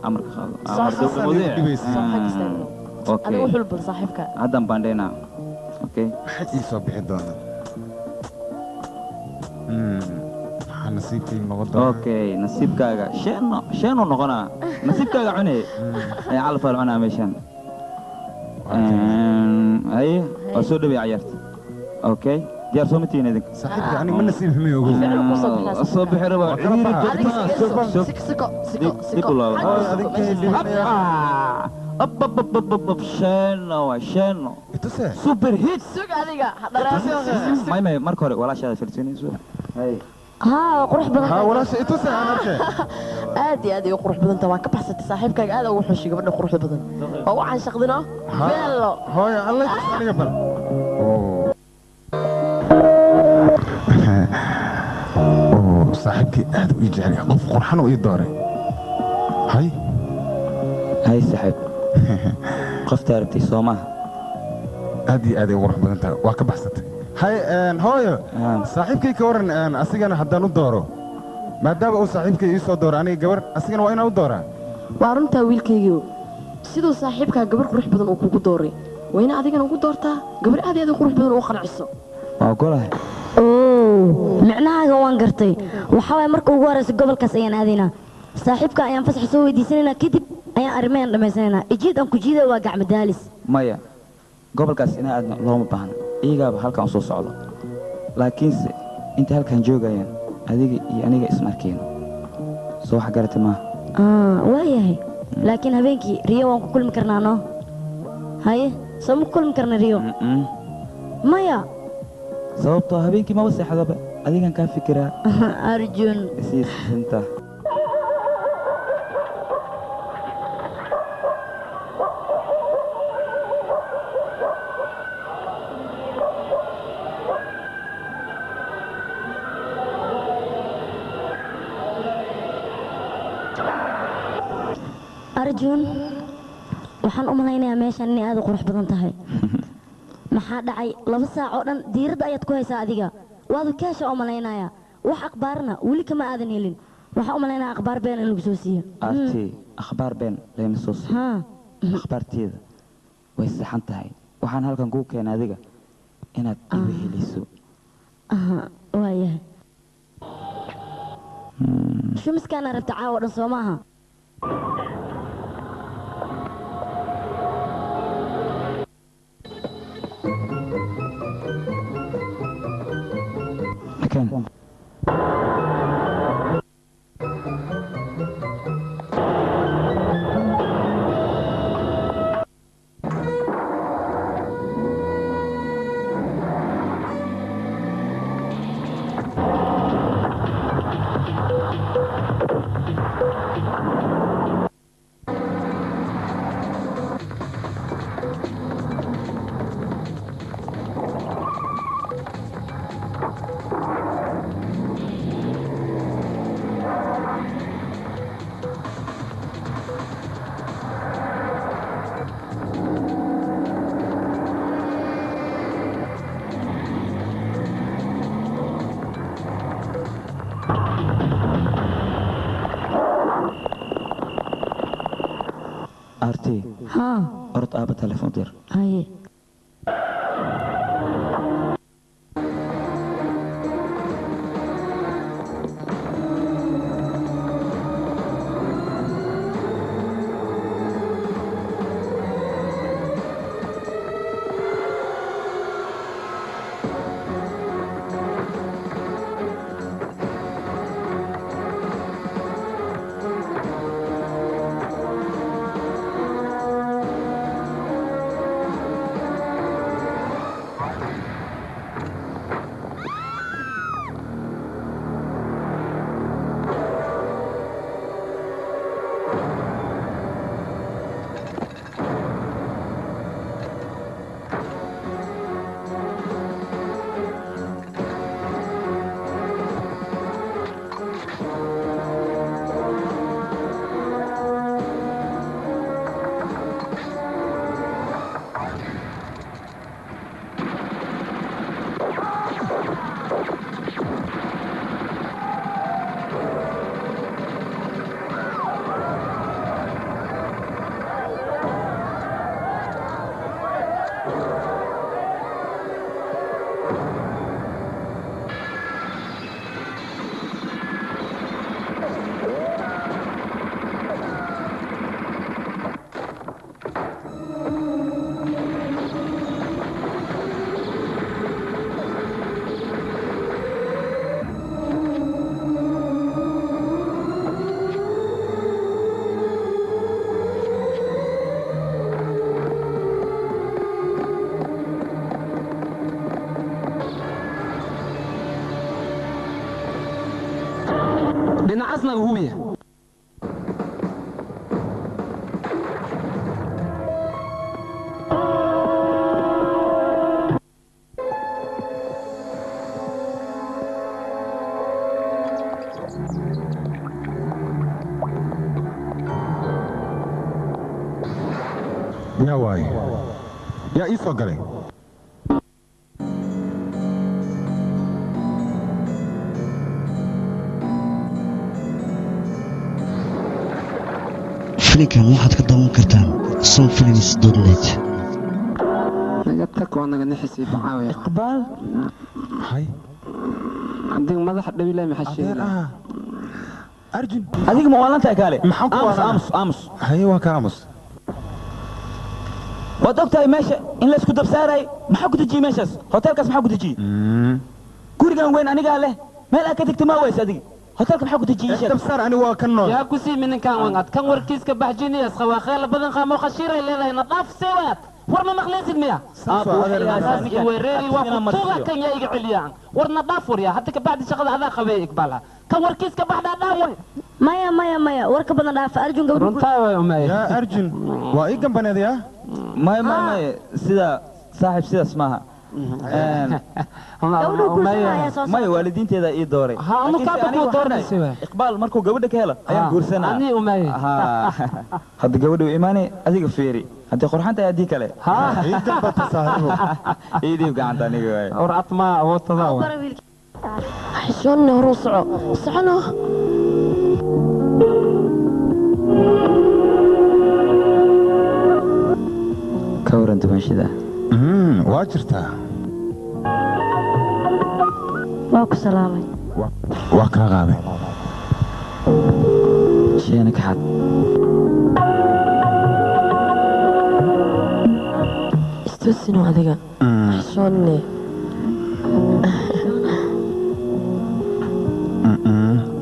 amarka qaado amarka okay anigu xulbul saaxiibka hadan baandheynaa okay ii soo bixi doona nasiibkayga noqon doona okay nasiibkaaga sheeno noqonaa nasiibkaaga cunee ayaa calafaa cunaa meeshaan haye waa soo dhawey cayaarta okay diyaar soo matiina idinka saaxiibka aniga ma nasiib xumay ogow soo bixi raba dib u laaba sheeno super hit sug adiga may marka hore walaashaada fiirsanayso ها قروح بدن ها ولا شيء توسع انا ارجع عادي قروح بدن تبع كبحستي صاحبك عاد او خشي قبل قروح بدن او عن شقدنا بيلو هاي الله يسلمك قبل اوه صاحبك اد ويجعل قف قرحان ويداري هاي صاحب قف تعرفتي سوما ادي قروح بدن تا waa ka baxsatay هاي هويو صاحبكي كورن أسيجنا حدانو دورو ما دام أو صاحبكي يسوى دور أنا جبر أسيجنا وين أو دورة وارنتا ويلكيجو سيدو صاحبك جبر قروح بدن أو كوكو دوري وين أدينا نقول دورتا جبر أدي هذا قروح بدن أو خلعسو أقولها معناها جوان قرتي وحاول مركو وارس قبل كسيان هذينا صاحبك أيام فسح سوي دي سنة كذب أيام أرمين لما سنة إجيد أم كجيدة واقع مدالس مايا قبل كسينا أدنى اللهم بهنا iyaga halkan soo socdo laakiinse inta halkan joogayaan adiga iyo aniga ismarkeeno soo wax garatay ma waayahay laakiin habeenkii riyo waan ku kulmi karnaa no haye soo ma kulmi karna riyo maya sababtoo habeenkii ma waseexdaba adigan kaa fikiraa arjun siisinta arjun waxaan u malaynayaa meeshan inay aad u qurux badan tahay maxaa dhacay 2 saac oo dhan diiradda ayaad ku haysaa adiga waad keesha u malaynayaa wax akhbaarna weli kama aadan helin waxaan u malaynayaa akhbaar been in lagu soo siiyo arti akhbaar been leema soo siiyo akhbaarteeda way saxan tahay waxaan halkan kuu keenay adiga inaad iga heliso waayahay shumiskaana rabta caawa dhan soo maaha arti orod aaba telefoon dir haye dhinacasna hubiya yaa waaye yaa ii soo galay filinkan waxaad ka daawan kartaan sonfilms.net naga tag waa naga nixisii bacaawiya iqbaal hay adiga madaxa dhabilay maxaa sheegay arjun adiga ma waalantahay kaale aamus haye waa ka aamus waad ogtahay meesha in la isku dabsaaray maxaa ku dejiyey meeshaas hotelkaas maxaa ku dejiyey gurigan weyn anigaa leh meel aad ka tagtay ma ways adiga hotelka maxaa ku dejiyey dabsaar ani waa ka nool yaa ku sii minkan wangad kan warkiiska baxjiniyas khawaakhayla badan qaamo khashiray leedahay nadaaf seewaad war ma maqlaysid miya weereeri waa ku tuuga kan yaa iga celiyaan war nadaaf warya hadda ka bacdi shaqada adaa qabay iqbaala kan warkiiska baxdaa dhaawan maya warka badan dhaaf arjun gabadhu runtaa way umay yaa arjun waa ii gambaneedaya maya sida saaxiib sidaas maaha maya waalidiinteeda ii dooray iqbaal markuu gabadha ka helo ayaan guursanaa hadda gabadha u imaanay adiga feeri haddii qurxan tahay haddii kale ii dhiib gacanta aniga waay warcatmaa awootada xishoonna horuu soco socono ka waran dumaashida waa jirtaa waa ku salaamay waa kaa qaaday sheena ka xad istusino adiga xishoonne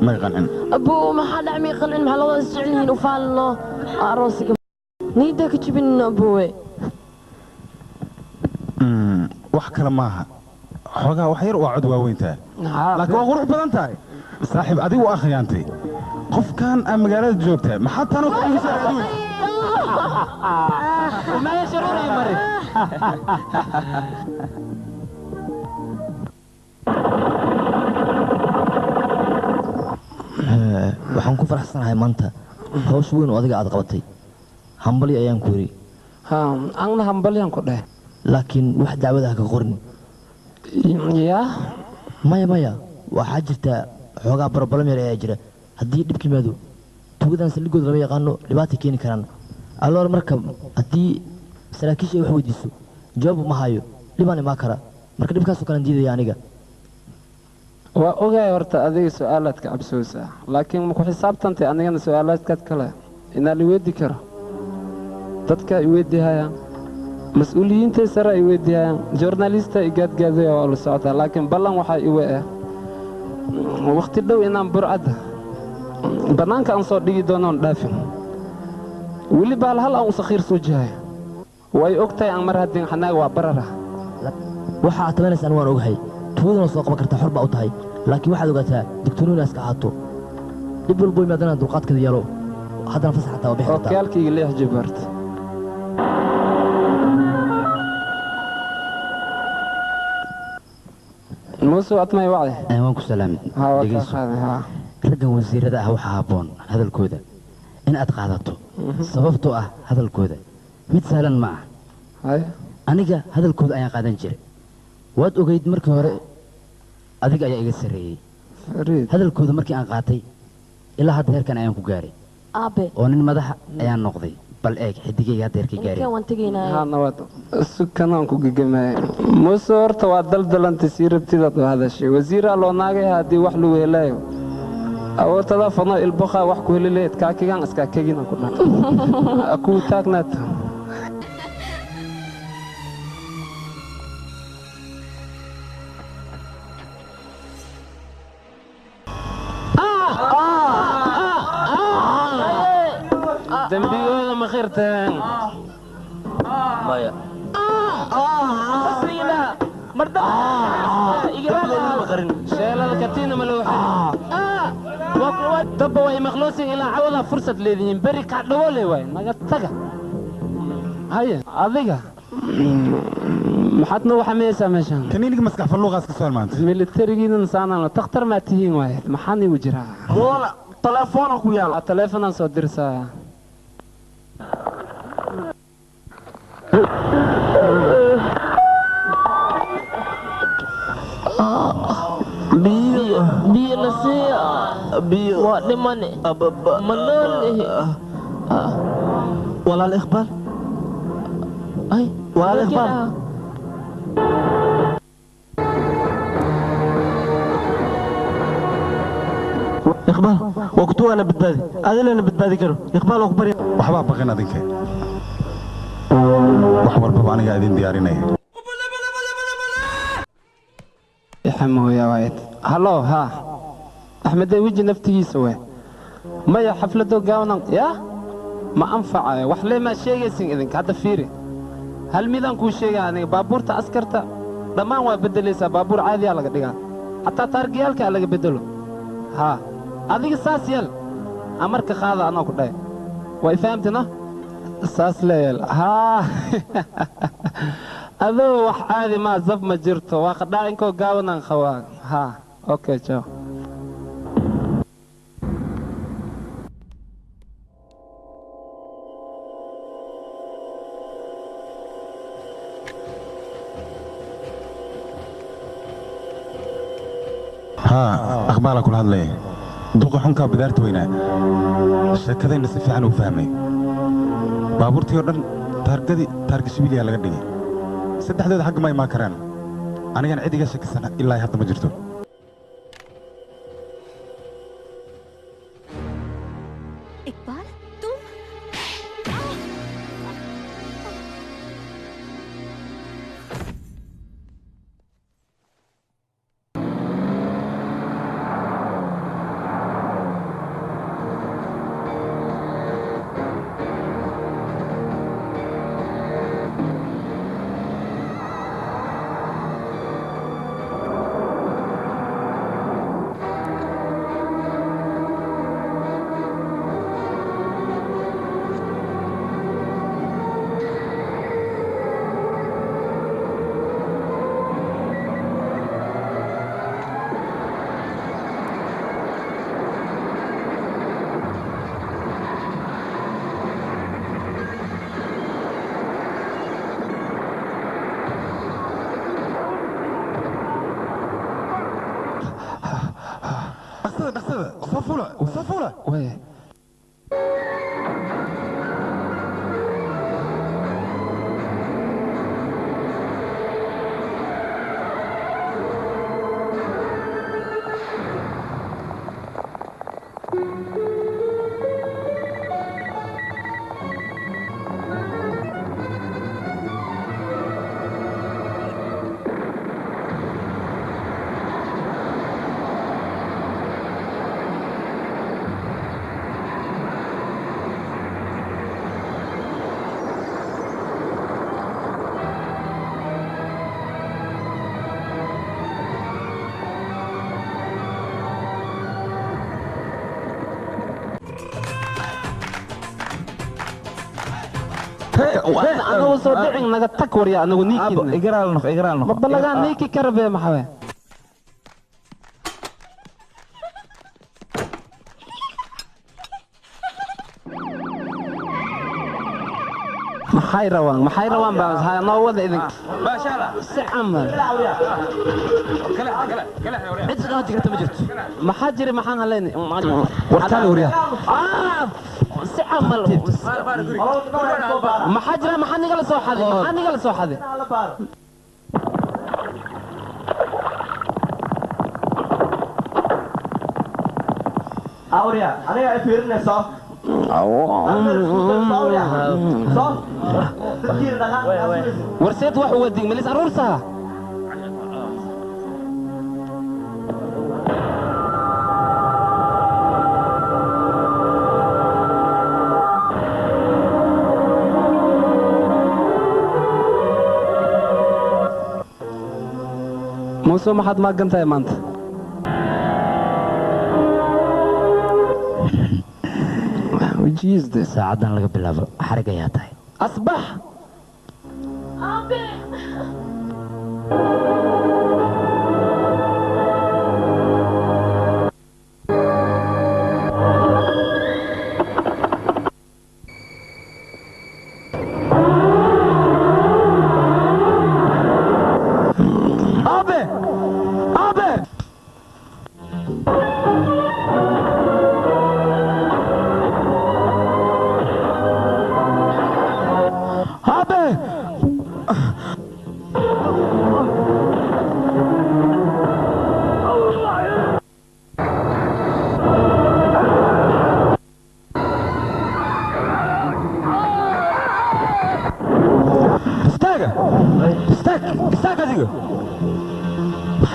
may qancin abuu maxaa dhacmay qancin maxaa labada isjecel yihiin u faalno aroosiga niidaa ka jibinna abuuwe wax kale maaha xoogaa wax yar waa cod waaweyntaa laakiin waa qurux badan tahay saaxiib adigu waa khiyaantay qofkan aa magaalada joogtaa maxaa tano waxaan ku faraxsanahay maanta hawsh weyn oo adiga aad qabatay hambali ayaan ku yiri anna hambalyan ku dheh laakiin wax dacwadaha ka qorin yaa maya waxaa jirta xoogaa barbalam yar ayaa jira haddii dhibka yimaado tuugadan saldhigooda lama yaqaano dhibaata keeni karaan alloor marka haddii saraakiisha ay wax weydiiso jawaab ma hayo dhibaan imaa kara marka dhibkaasoo kalen diidaya aniga waa ogaay horta adiga su-aalaadka cabsoosa laakiin maku xisaabtantay anigana su-aalaadkaad kale inaa la weydii karo dadka ay weydihayaan mas-uuliyiintay sare ay weydihayaan journalista ay gaadgaadaya waa la socotaa laakiin ballan waxaa iwe ah wakhti dhow inaan burcadda bannaanka aan soo dhigi doonoon dhaafin weli baal hal aan u sakhiir soo jihayo way og tahay aan mar haddin xanaaga waa barara waxa aad tabanaysaan waan ogahay tuugadana soo qaban kartaa xor baa u tahay laakiin waxaad ogaataa digtoonina iska ahaato dhib walbo yimaadana dulqaadkeeda yeelo haddana fasax xataa waa bixi kartaa okaalkayga leex jibaarta muuse atmay wacdi waan ku salaamay dhegeyso raggan wasiirada ah waxaa habboon hadalkooda in aad qaadato sababtoo ah hadalkooda mid sahlan ma ah aniga hadalkooda ayaan qaadan jiray waad ogayd markii hore adiga ayaa iga sarreeyey hadalkooda markii aan qaatay ilaa hadda heerkan ayaan ku gaaray aabe oo nin madaxa ayaan noqday bal eeg xidigayga hadda heerkay gaareen sukanaan ku gegamaya muuse horta waa daldalantay sii rabtidaad u hadashay wasiiraa loo naagaya haddii wax lagu helaayo awootada fadno ilboqaa wax ku heli leed kaakigaan iskaa keginaan ku dhan kuu taagnaata dembigooda ma khirteen maya sheelada katiina ma loo dabba way maqloosin ilaa cawadaa fursad leedihiin beri kaa dhawoole waay naga taga haye adiga maxaad noo xameeysaa meeshaan kaniiniga maskax falluuqaas ka soo maanta militarigiinan saanaan takhtar maa tihiin waay maxaan igu jiraa doona telefoona ku yaala telefonaan soo dirsaa biyo la siiya waa dhimane ma noolnihi walaal iqbaal walaal iqbaal iqbaal waa kutuwaana badbaadi adilana badbaadi karo iqbaal waa ku barya waxbaa baqin adinka wax walbaba anigaa idin diyaarinaya halo haa axmedee weji naftigiisa we maya xaflado gaawanan yaa ma anfacayo wax lee maa sheegaysin idinka hadda fiiri hal midaan kuu sheegaya aniga baabuurta askarta dhammaan waa beddelaysaa baabuur caadiyaa laga dhigaa xataa taargiyaalkaa laga beddelo haa adiga saas yeel amarka qaada anoo ku dhahay way fahamtina saas leeyeel haa adoo wax caadi ma zaf ma jirto waa qadhaa inkoo gaabanaan qabaa ha okay ciao ها أخبارك كل هذا دوق حنكا بدارت وينا شكذا الناس في عنه فهمي بابورتي يردن تارك سبيلي على قدي سد حدود حق ما كران أنا كان عندي شك سنة إلا يحط مجرته إقبال तुम صفولة وين أنا وصل دعين نجا تكور يا أنا ونيكي إقرال نخ ببلغان نيكي كربي محوي maxay rawaan baa hay noo wada idin ما شاء الله si camal عد صدقاتك أنت مجرت maxaa jiri maxaan haleynay ورتالي وريا si camal maxaa jira maxaa nigala soo xaday maxaa nigala soo xaday أوريا أنا أفيرني صح warseed wax u wadin malis aruursaha muuse maxaad maagan tahay maanta وجيزده ساعدنا لك بالله حرقة يا تاي أصبح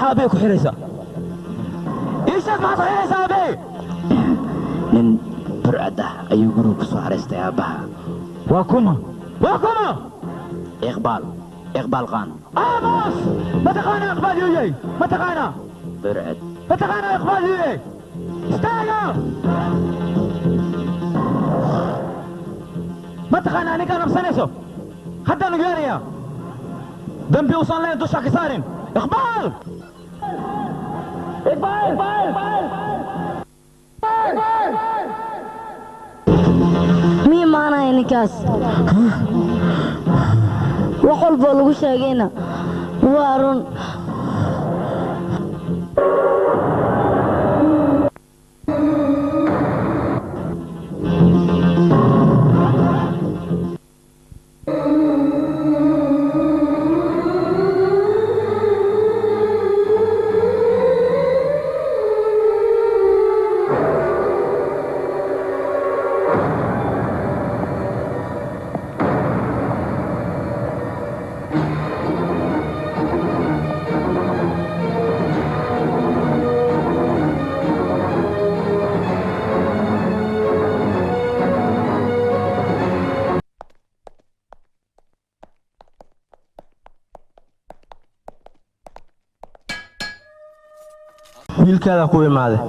حابيك وحريسة إيشك ما تحريسة أبي من برعدة أي جروب سوارست يا بها وكما إقبال خان آموس ما تقانا إقبال يوجي ما تقانا برعد ما تقانا إقبال يوجي استاجا ما تقانا أنا كان بسنسو حتى نجاريا dambi uusan lahayn dusha ka saarin iqbaal mii maanaya ninkaas wax walboo lagu sheegayna waa run wiilkaada ku imaaday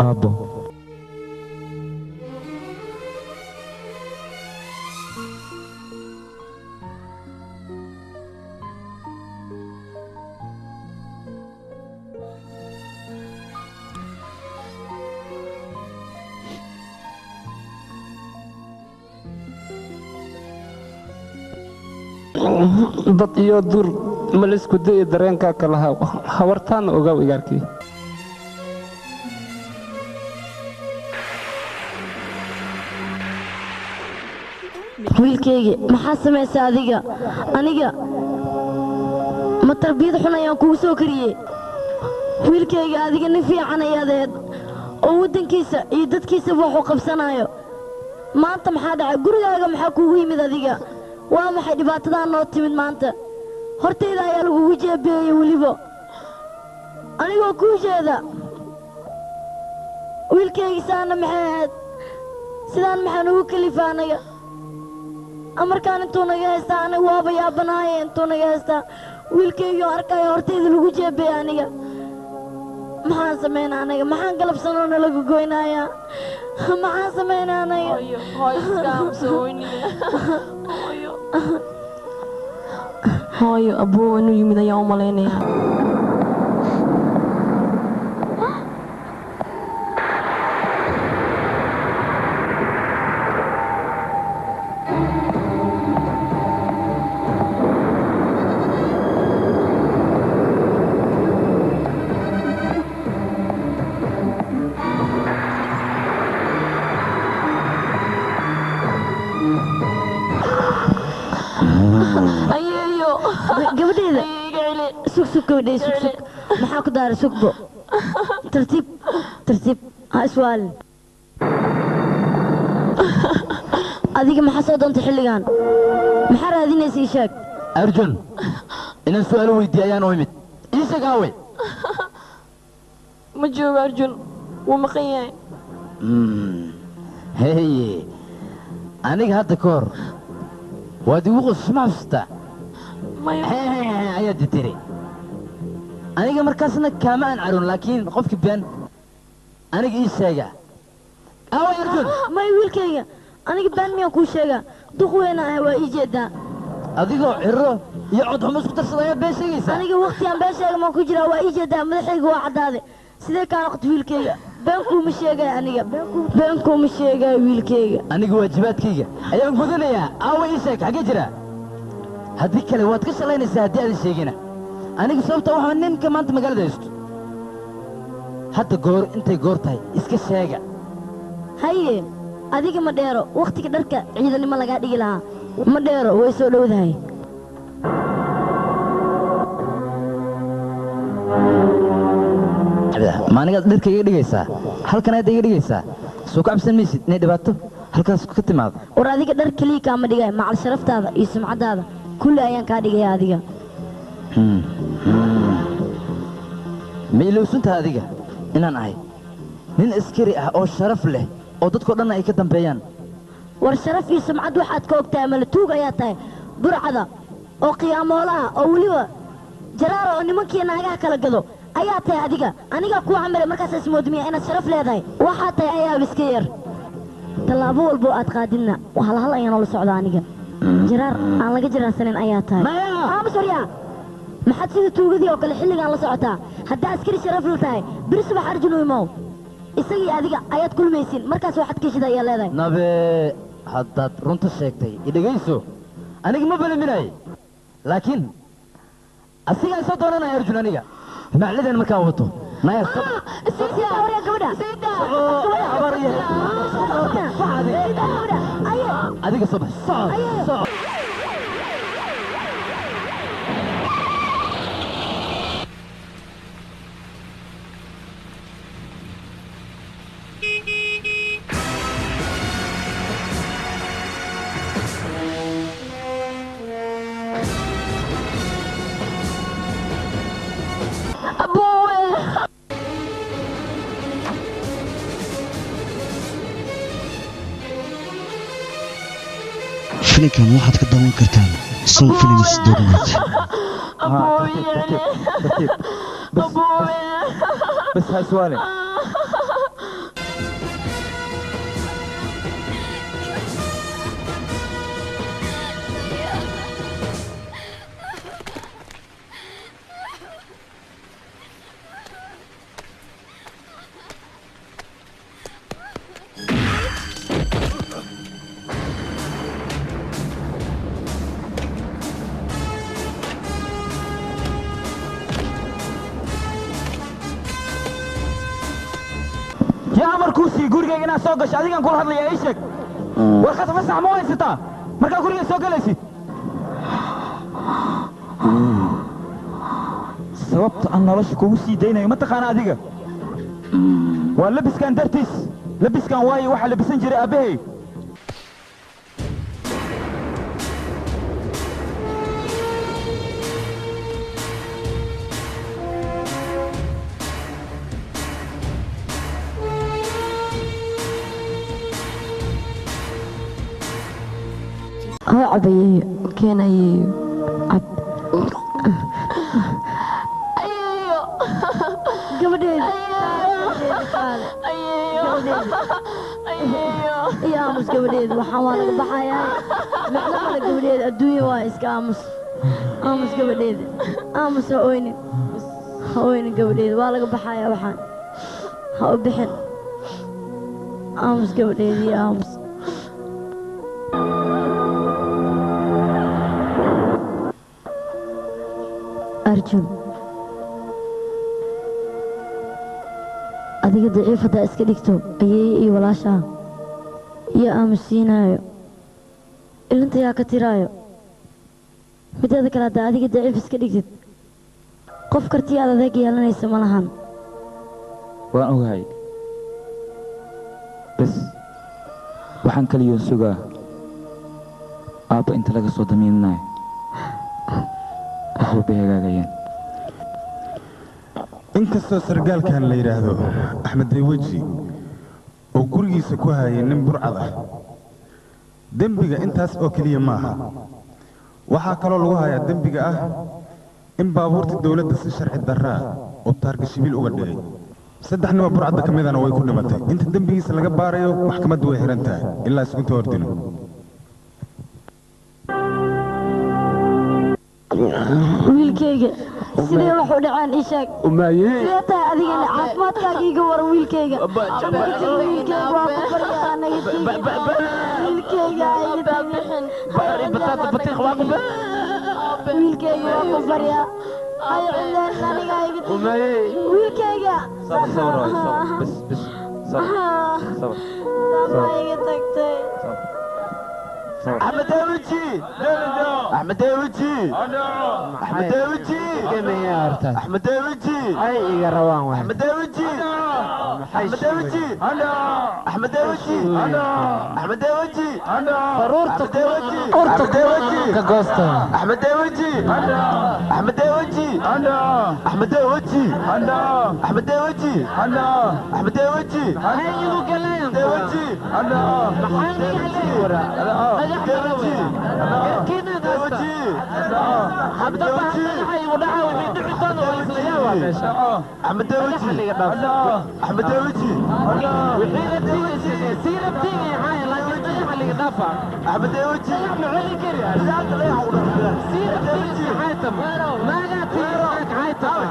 Abo. dad iyo dur ma la isku dayi dareenka kala hawartaan ogaw igaarkii wiilkayga maxaa samaysaa adiga aniga ma tarbiyad xun ayaan kugu soo kariyey wiilkayga adiga nin fiican ayaad ahayd oo waddankiisa iyo dadkiisaba waxuu qabsanaayo maanta maxaa dhacay gurigaaga maxaa kuugu yimid adiga waa maxay dhibaatadaa noo timid maanta hortayda ayaa lagugu jeebeeyey weliba anigoo kuu jeeda wiilkayga saana maxay ahayd sidaan maxaa nugu kalifa anaga amarkaan intuu naga haystaa aniga waaba yaabanaaye intuu naga haystaa wiilkaygii arkaya hortayda lagu jeebeeya aniga maxaan samaynaa anaga maxaan galabsanoo nalaga goynayaa maxaan samaynaa anaga hooyo abuu inuu yimid ayaan u malaynayaa gabadheeda sug gabadheeda sug maxaa ku daaray sugbo tartiib ha iswaalin adiga maxaa soo doontay xilligan maxaa raadinaysa ii sheeg arjun inaan su'aalo weydiiyo ayaan u imid ii sheeg haawe ma joogo arjun wuu maqan yahay heye aniga hadda ka hor waad igu qosas ma xasuustaa ayaad tiri aniga markaasna kaama aan caroon laakiin qofkii been aniga ii sheega aaway arjun may wiilkayga aniga been miyaan kuu sheegaa duq weyna ah waa ii jeedaa adigoo cirro iyo codxumo isku darsada ayaad been sheegaysaa aniga waqtigaan been sheega maan ku jiraa waa ii jeedaa madaxayga waa caddaade sidee kaa noqota wiilkayga been kuuma sheegaya aniga been kuuma sheegaya wiilkayga aniga waajibaadkayga ayaan gudanayaa aaway ii sheeg xaggee jira haddii kale waad ka shalaynaysaa haddii aadan sheegina anigu sababta waxaa ninka maanta magaalada haysto hadda goor intay goor tahay iska sheega haye adiga ma dheero wakhtiga dharka ciidanimo lagaa dhigi lahaa ma dheero way soo dhowdahay ma anigaad dharka iga dhigaysaa halkan aad iga dhigaysaa soo ku cabsan maysid inay dhibaato halkaas ka timaado war adiga dhar kaliya kaama dhigay macal sharaftaada iyo sumcadaada kulli ayaan kaa dhigaya adiga ma ilowsantaha adiga inaan ahay nin askari ah oo sharaf leh oo dadkoo dhan ay ka dambeeyaan war sharaf iyo sumcad waxaad ka ogtahay ama la tuug ayaa tahay burcada oo qiyaamoolaha oo weliba jaraara oo nimankii naagaha kala gado ayaa tahay adiga aniga kuwa camire markaas ismoodmiya inaad sharaf leedahay waxaa tahay ayaaba iska yar tallaabo walbo aad qaadidna hal ayaan la socda aniga jaraar aan laga jiraansanin ayaa tahay aamus waryaa maxaad sida tuugadii oo kale xilligaan la socotaa haddaa askari sharaf la tahay bir subax arjun u imow isagii adiga ayaad kulmaysin markaas waxaad keshida ayaa leedahay nabe haddaad runta sheegtay idhegayso aniga ma balaminay laakiin asigaa isoo doonanaya arjun aniga maclidan markaan wato naya adiga soo bax filimkan waxaad ka daawan kartaan Sun Films Document. بس هاي سؤالي كوسي قرقة هنا سوق شادي كان كل هذا يعيشك ورخص مسح مو يستا مركا قرقة سوق ليسي سببت أن رش كوسي دينا ما تخانا ديجا واللبس كان درتيس لبس كان واي واحد لبس انجري أبيه عبي كان عب يا أمس قبليد وحوالك بحايا معلمة قبليد الدنيا وايس أمس أمس قبليد أمس هوين قبليد والك بحايا وحان هو بحن أمس قبليد يا أمس أرجون adiga daciifada iska dhigto ayay ii walaashaa iyo aamusiinaayo ilinta yaa ka tiraayo mideeda kale haddaa adiga daciif iska dhigtid qof kartii aad adeeg yeelanaysa ma lahan waan ogahay bas waxaan kaliyoon sugaa aabba inta laga soo damiinanayo wax walbay hagaagayaan inkastoo sargaalkan la yidhaahdo axmed dayweji oo gurigiisa ku hayay nin burcad ah dembiga intaas oo keliya maaha waxaa kaloo lagu hayaa dembiga ah in baabuurta dowladda si sharci darraa oo taarka shibiil uga dhigay 3 nimo burcadda ka midana way ku dhimatay inta dembigiisa laga baarayo maxkamaddu way xiran tahay ilaa iskunta hordino wiilkayga sidee wax u dhacaan ii sheeg sidee tahay adigana caafimaadkaaga iiga waran wiilkayga wiilkayga waa ku baryaa wiilkayga wiilkayga waa ku baryaa ay cileen aniga wiilkayga iga tagtay أحمد داوودجي أحمد داوودجي أحمد داوودجي أحمد داوودجي أي روان واحد أحمد داوودجي أحمد داوودجي أحمد داوودجي أحمد داوودجي ضرورتك أحمد داوودجي كجوستا أحمد داوودجي أحمد داوودجي أحمد داوودجي أحمد داوودجي أحمد داوودجي هيو كلام داوودجي محامي داوودجي كده داوودجي حبيت هاي ودعوا في دعوتنا والسياوة أحمد داوودجي أحمد داوودجي سيرة بتيجي هاي لكن ضيع اللي دفع أحمد داوودجي معي كده سيرة بتيجي حاتم ما جاتي حاتم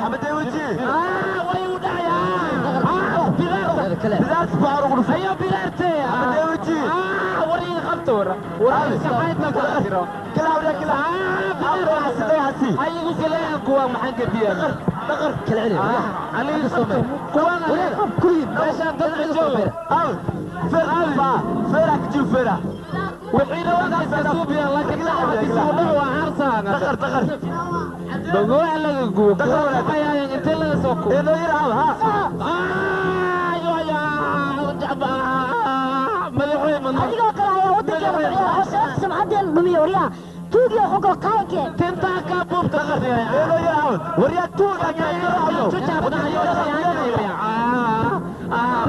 أحمد داوودجي ويودع يا بلاد بارو ايوه بلادتي أحمد داوودجي وريني خبطه وريني حياتنا كلها كلا ولا كلا ايوه كلها كوا محنك فيها دقر كلا عليه علي الصبر كوانا كلين عشان تطلع جوبر فرق جو فرق وحين وقت السوبيا لكن لا حد يسوي وعرسان دقر بقول على الجوب دقر يا انت اللي سوكو إذا يلعب ها ايوه يا ملحوي من adigoo kale ayaa waddankeena bixiya oo samcaddeen dhumiya waryaha tuugiyo xogoo qaranke تنتا كابوب إذا يلعب وريا تونا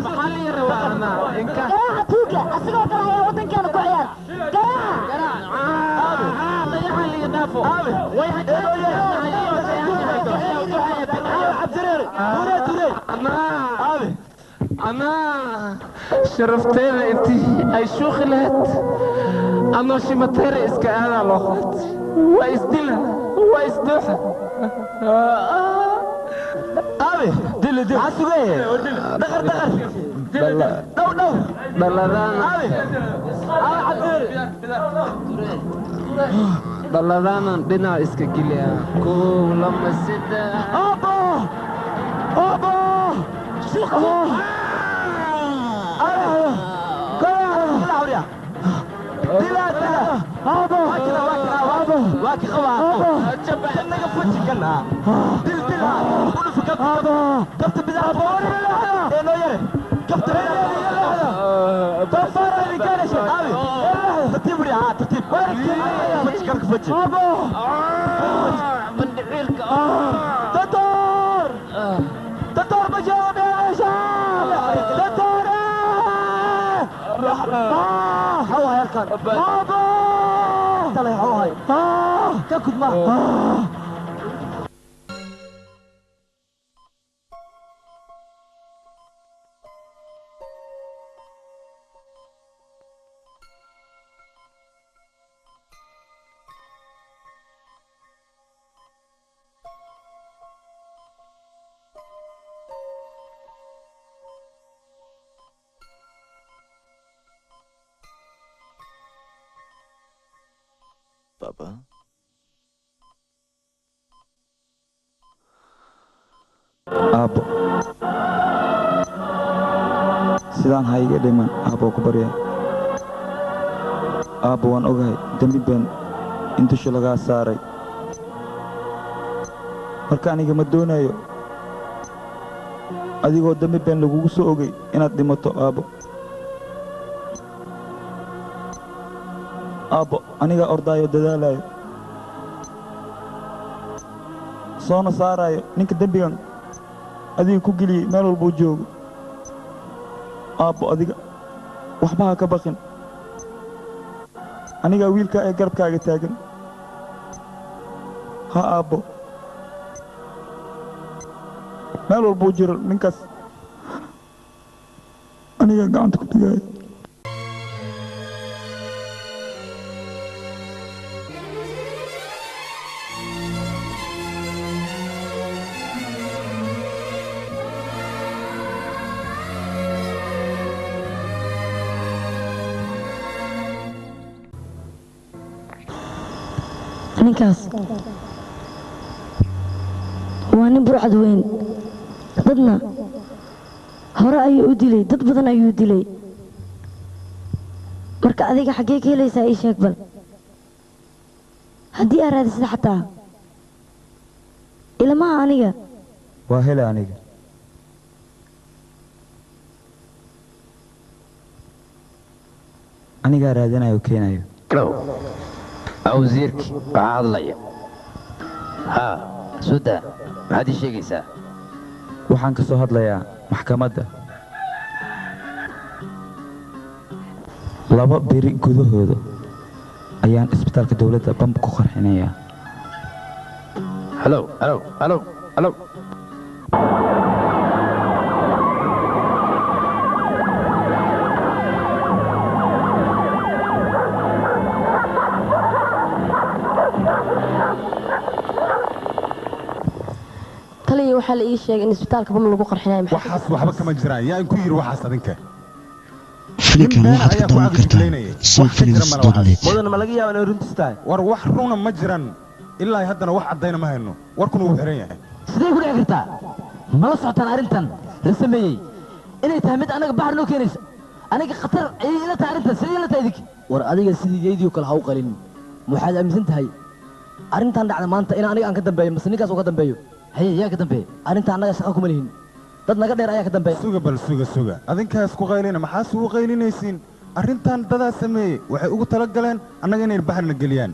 محلي روانا إن كان garaaca tuuga asigoo kale ayaa waddankeena ku ciyaar garaaca ضيعها اللي يدافع أنا شرفتين أنت أي شغلت أنا شمتير إسك أنا لخت وإسدلها وإسدوحها أبي دل عسوية دقر دو بلدان بلدان بنا إسك كليا كل لما سدا أبا شكرا واكي خوا كنا قفتش كنا دل قولوا في قفت بذا بوري ايه لو يري قفت بذا تفار اللي كان شيء ترتيب لي ترتيب فتش كرك فتش من دعيلك تطور بجاوب يا شاب تطور هوا يا الكار بابا طلع هوا هاي كاكد ما بابا aabbo sidaan ha iga dhiman aabbo ku barya aabbo waan ogahay dembi been in dusha lagaa saaray marka aniga ma doonayo adigoo dembi been lagugu soo ogay inaad dhimato aabbo aabbo anigaa ordaayo dadaalayo soona saarayo ninka dembigan adiga ku geliyey meel walbuu joogo aabbo adiga waxba ha ka baqin anigaa wiilkaa ee garabkaaga taagan ha aabbo meel walbuu jiro ninkaas anigaa gacanta ku dhigaayo ninkaas waa nin burcad weyn dadna hore ayuu u dilay dad badan ayuu dilay marka adiga xaggee ka helaysaa ii sheeg bal haddii aad raadisada xataa ilmaha aniga waa hele aniga anigaa raadinayo keenayo wasiirki waxaa hadlaya haa suda maxaad ii sheegaysaa waxaan ka soo hadlayaa maxkamadda 2 beri gudahooda ayaan isbitaalka dowladda bamb ku qarxinayaa halo kaliya waxaa la ii sheegay in isbitaalka bam lagu qarxinayo waxaas waxba kama jiraan yaa ku yiri waxaas adinka فيلمكان waxaad ka daawan kartaa sunfilms.net mudana ma laga yaabaa inay runtiis tahay war wax runa ma jiran ilaa haddana wax cadayna ma hayno warkuna wuu xiran yahay sidee ku dhici kartaa mala socotaan arrintan la sameeyey inay tahay mid anaga baxar noo keenaysa aniga khatar ayay ila tahay arrintan sidee ila tahay idinki war adiga sidii yeydii kale ha u qalin waxaad aaminsan tahay arrintan dhacda maanta in aniga aan ka dambeeyo mase ninkaas uu ka dambeeyo haye yaa ka dambeeya arrintan anaga shaqo kuma lihin dad naga dheer ayaa ka dambeeya suga adinkaas ku qaylina maxaas ugu qaylinaysiin arrintan dadaa sameeyey waxay ugu talagaleen annaga inay baxarna geliyaan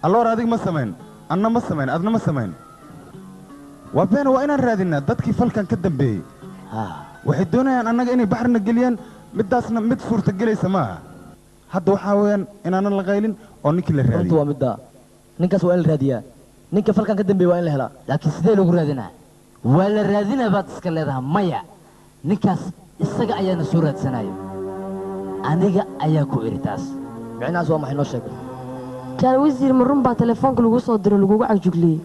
alloor adig ma samayn anna ma samayn adna ma samayn waa beena waa inaan raadinaa dadkii falkan ka dambeeyey waxay doonayaan annaga inay baxarna geliyaan middaasna mid suurtagelaysa maaha hadda waxaa weeyaan inaanan la qaylin oo ninkii la raadiyo waa midda ninkaas waa in la raadiyaa ninka falkan ka dambeeyey waa in la helaa laakiin sidee lagu raadinaa waa la raadinaa baad iska leedahay maya ninkaas isaga ayaana soo raadsanayo aniga ayaa ku iri taas micnahaas waa maxay noo sheeg jaal wasiir ma run baa telefoonka lagu soo diro lagugu cagjugliyey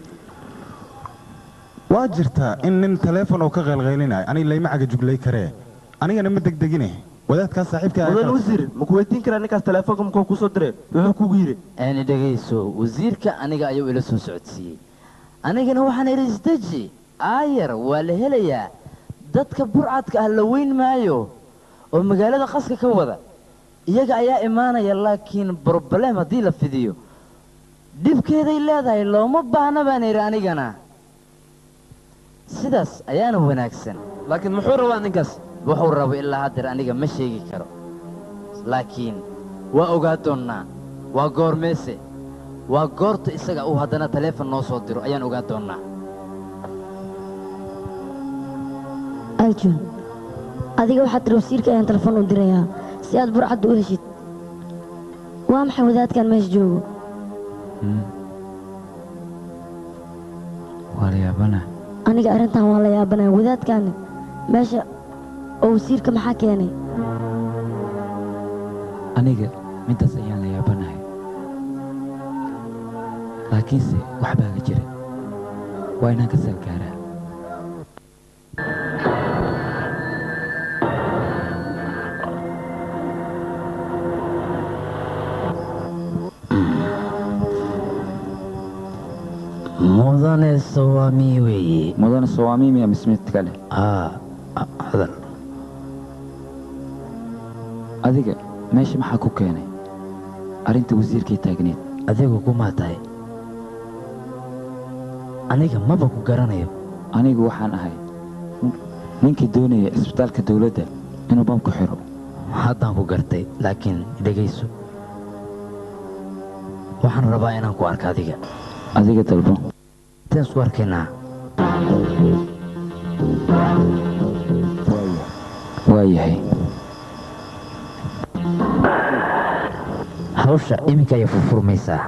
waa jirtaa in nin teleefon oo ka qaylqaylinayo aniga layma cagajuglay karee anigana ma degdegine wadaadkaa saaxiibka mudan wasiir ma ku weydiin karaa ninkaas telefoonka makuu ku soo diray wuxuu kugu yidhi ani dhegayso wasiirka aniga ayuu ila soo socodsiiyey anigana waxaan idhi isdeji aayar waa la helayaa dadka burcadka ah la weyn maayo oo magaalada qaska ka wada iyaga ayaa imaanaya laakiin broblem haddii la fidiyo dhibkeeday leedahay looma baahna baan idhi anigana sidaas ayaana wanaagsan laakiin muxuu rabaa ninkaas wuxuu rabo ilaa haddeer aniga ma sheegi karo laakiin waa ogaa doonnaa waa goormeese waa goorta isaga uu haddana taleefon noo soo diro ayaan ogaa doonnaa arjun adiga waxaad tiri wasiirka ayaan telefoon u dirayaa si aad burcadda u heshid waa maxay wadaadkan meesha joogo waa la yaabana aniga arrintan waa la yaabanaya wadaadkan meesha oo wasiirka maxaa keenay aniga middaas ayaan la yaabanahay laakiinse wax baaga jira waa inaan ka salgaaraa mudane sawaami weeye mudane sawaami miya mismid kale hadal adiga meesha maxaa ku keenay arrinta wasiirkay taagneed adigu kumaa tahay aniga maba ku garanayo anigu waxaan ahay ninkii doonaya isbitaalka dowladda inuu bam ku xiro haddaan ku gartay laakiin dhegayso waxaan rabaa inaan ku arko adiga dalbo intaan isku arkaynaa waa yahay hawsha iminka ayay furfurmaysaa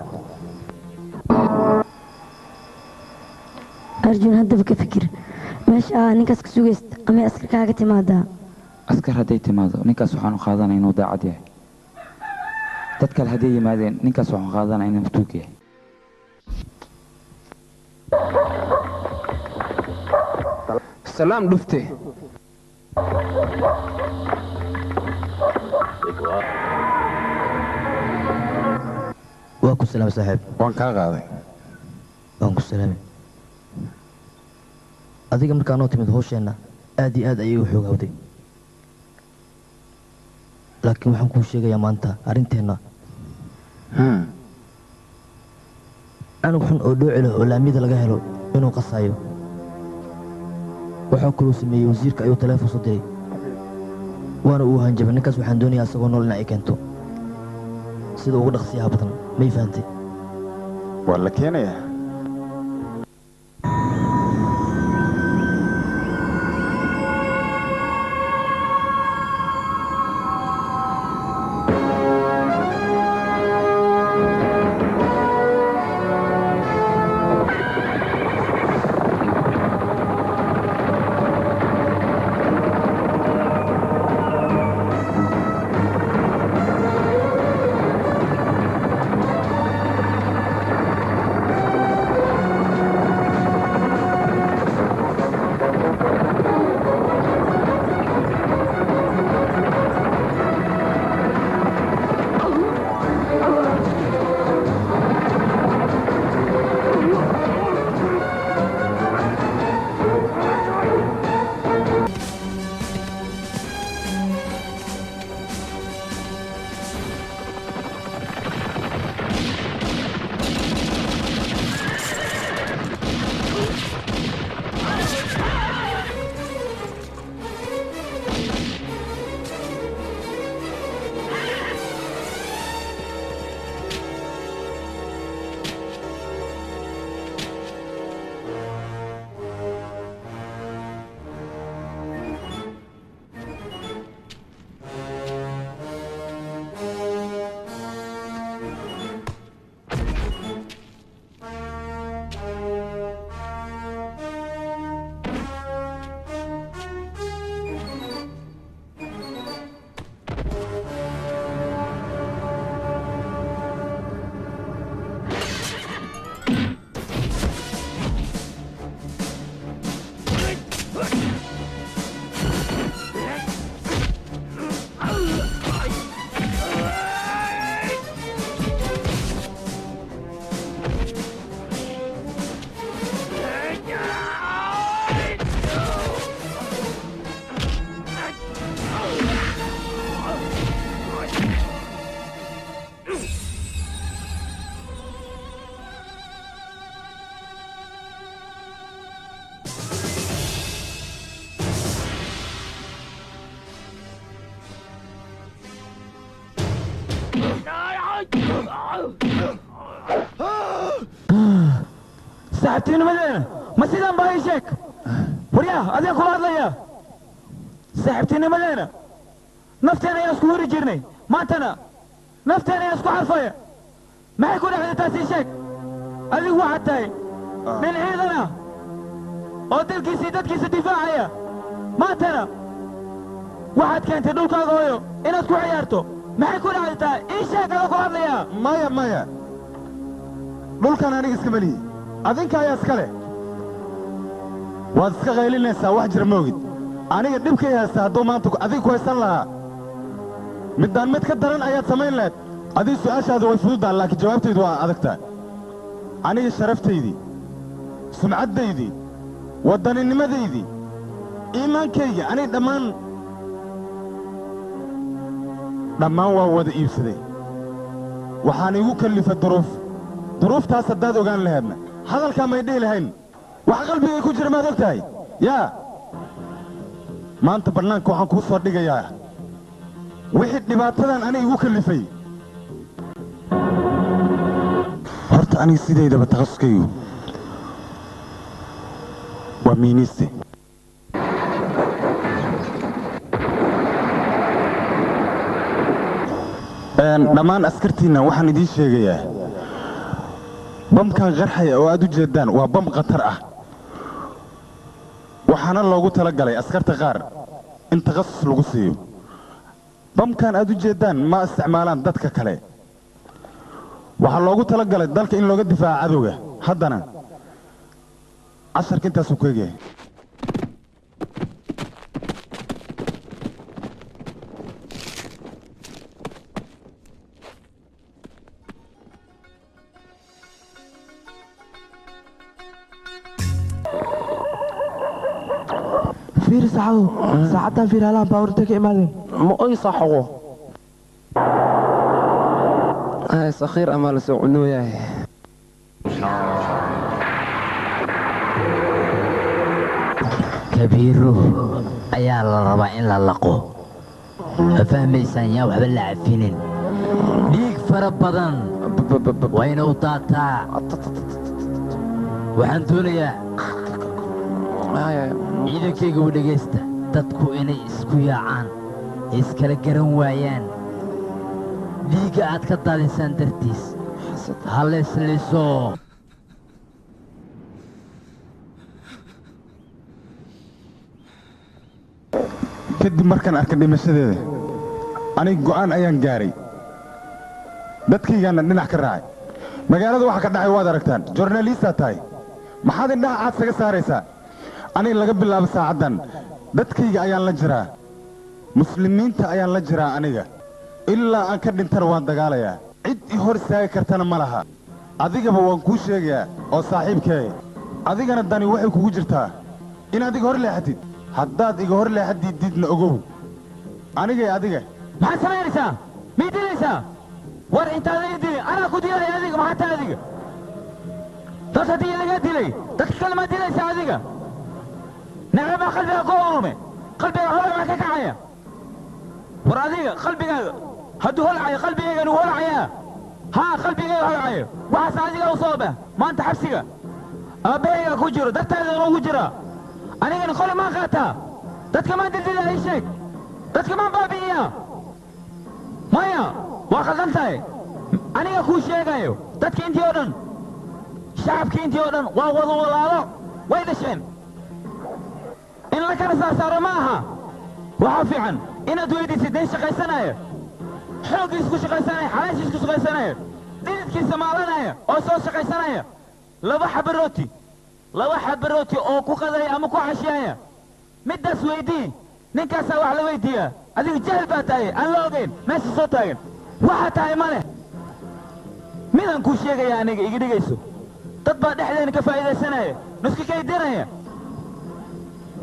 arjun haddaba ka fikir meesha aa ninkaas ka sugaysta amay askar kaaga timaadaa askar hadday timaado ninkaas waxaanu qaadanaya inuu daacad yahay dad kale hadday yimaadeen ninkaas waxaan qaadanaya inuu matuug yahay salaam dhufte waa ku salaam saaxiib waan kaa qaaday waan ku salaamay adiga markaa noo timid hawsheenna aad iyo aad ayay u xoogawday laakiin waxaan kuu sheegayaa maanta arrinteenna anug xun oo dhooci leh oo laamiyada laga helo inuu qasayo waxaa kaluu sameeyey wasiirka ayuu taleefon soo diray waana uu hanjabay ninkaas waxaan doonayaa isagoo nool in ay keento sida ugu dhaqsiyaha badan may fahantay waa la keenayaa ساعتين مدينة ما سيدان باي شك وريا أذين كل هذا يا ساعتين مدينة نفتنا يسكو رجرني ما تنا نفتنا يسكو حرفيا ما يكون أحد تاسي شك أذي واحد تاي من عيدنا أوتل كيسي تدكيس الدفاعية ما تنا واحد كان تدول كاغويو إن أسكو عيارتو ما يكون أحد تاي إيش شك أذي كل هذا يا maya dhulkan aniga iska malihi adinka ayaa iska leh waad iska qaylinaysaa wax jira moogid aniga dhibkay haysta hadduu maanta adiga ku haysan lahaa middaan mid ka daran ayaad samayn lahayd adiga su'aashaada way fududdahan laakiin jawaabtaydu waa adagtaa aniga sharaftaydii sumcaddaydii waddaninimadeydii iimaankayga aniga dhammaan waa wada iibsaday waxaan igu kallifa duruuftaas haddaad ogaan lahaydna hadalkaa may dhihi lahayn wax qalbigay ku jira maad og tahay yaa maanta bannaanka waxaan kuu soo dhigayaa wixii dhibaatadan aniga igu kallifay horta aniga sidaydaba takhasuskaygu waa miiniiste dhammaan askartiinna waxaan idiin sheegayaa bamkan qarxaya oo aad u jeeddaan waa bam khatar ah waxaana loogu tala galay askarta qaar in takhasus lagu siiyo bamkan aad u jeeddaan ma isticmaalaan dadka kale waxaa loogu tala galay dalka in looga difaaco cadowga haddana casharka intaasuu ku egyahay fiir saacadu saacaddan fiir halahan baabuurta ka imaadeen ma oy saxogo sakhiir amaa la soo cunooyahay kabiiro ayaa la rabaa in la laqo ma fahmaysaan yaa waxba la cafinin dhiig fara badan wayna u daataa waxaan doonayaa ciidankayga u dhegaysta dadku inay isku yaacaan iskala garan waayaan dhiigga aad ka daadisaan dartiis ha leesliso kadib markaan arkay dhimashadeeda aniga go'aan ayaan gaaray dadkaygaana dhinac ka raacay magaalada waxa ka dhacay waad aragtaan jornaliistaa tahay maxaad indhaha caad saga saaraysaa aniga laga bilaabo saacaddan dadkayga ayaan la jiraa muslimiinta ayaan la jiraa aniga ilaa aan ka dhintana waan dagaalayaa cid i hor istaagi kartana ma laha adigaba waan kuu sheegayaa oo saaxiibkee adigana dani waxay kugu jirtaa inaad iga hor leexatid haddaad iga hor leexadiididna ogow anigay adiga maxaad samaynaysaa mii dilaysaa war intaada ii dilin anaa ku dilay adiga maxaa tahay adiga dad haddii lagaa dilay dadka kale maa dilaysaa adiga nacabaa qalbiga ku urume qalbiga holac baa ka kacaya war adiga qalbigaaga hadduu holcayo qalbigayganu holcayaa haa qalbigayga holcayo waxaas adiga u soo bah maanta xabsiga aabbahayga ku jiro dartaadana ugu jira anigana qole maan qaataa dadka maan dildila ii sheeg dadka maan baabi'iyaa maya waa khaldan tahay aniga kuu sheegayo dadka intii oo dhan shacabkii intii oo dhan waa wada walaalo way dhasheen in la kala saasaaro ma aha waxaa fiican inaad weydiisid nin shaqaysanaya xooggiis ku shaqaysanaya xalaashiis ku shaqaysanaya dhididkiisa maalanaya oo soo shaqaysanaya laba xaba rooti oo ku qadaya ama ku cashiyaya middaas weydii ninkaasaa wax la weydiiyaa adigu jahil baa tahay aan la ogayn meesha soo taagan waxaa tahay ma leh midaan kuu sheegaya aniga iga dhigayso dad baa dhexdeena ka faa'iidaysanaya nuska kaydinaya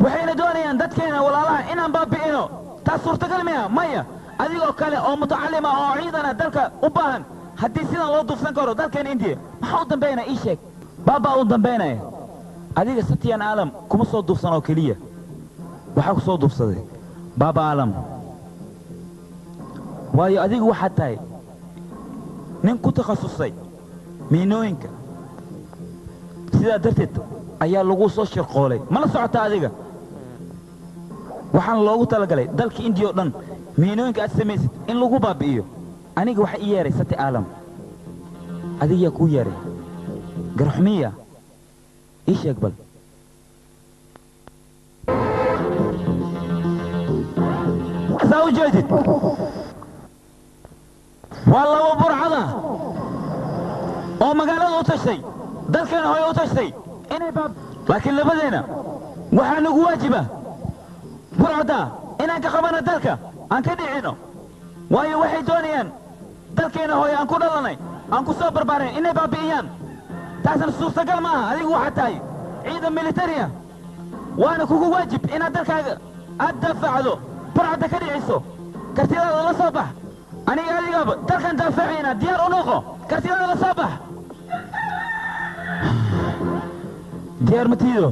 waxayna doonayaan dadkeena walaalaha inaan baabi'ino taas suurtagal miya maya adigoo kale oo mutacallima oo ciidana dalka u baahan haddii sidan loo duufsan karo dalkeena indiya maxaa u dambaynaya ii sheeg baabaa u dambaynaya adiga satyan aalam kuma soo duufsan oo keliya waxaa ku soo duufsaday baaba aalam waayo adigu waxaad tahay nin ku takhasusay miinooyinka sidaa darteed ayaa lagu soo shirqoolay mala socota adiga waxaana loogu talagalay dalka indiya oo dhan miinooyinka aad samaysid in lagu baabi'iyo aniga waxa ii yeeray sati aalam adigaa kuu yeeray garxumiya ii sheeg bal saa u jeedid waa laba burcada oo magaalada u tashtay dalkeena hooy u tashtay inay laakiin labadeena waxaa nagu waajiba burcada inaan ka qabano dalka aan ka dhicino waayo waxay doonayaan dalkeena hooy aan ku dhalanay aan ku soo barbaarayn inay baabi'iyaan taasna suurtagal ma aha adigu waxaad tahay ciidan militariya waana kugu waajib inaad dalkaaga aad daafacdo burcadda ka dhiciso kartidaada la soo bax aniga adigaaba dalkan daafacayna diyaar u noqo kartidaada la soo bax diyaar matiido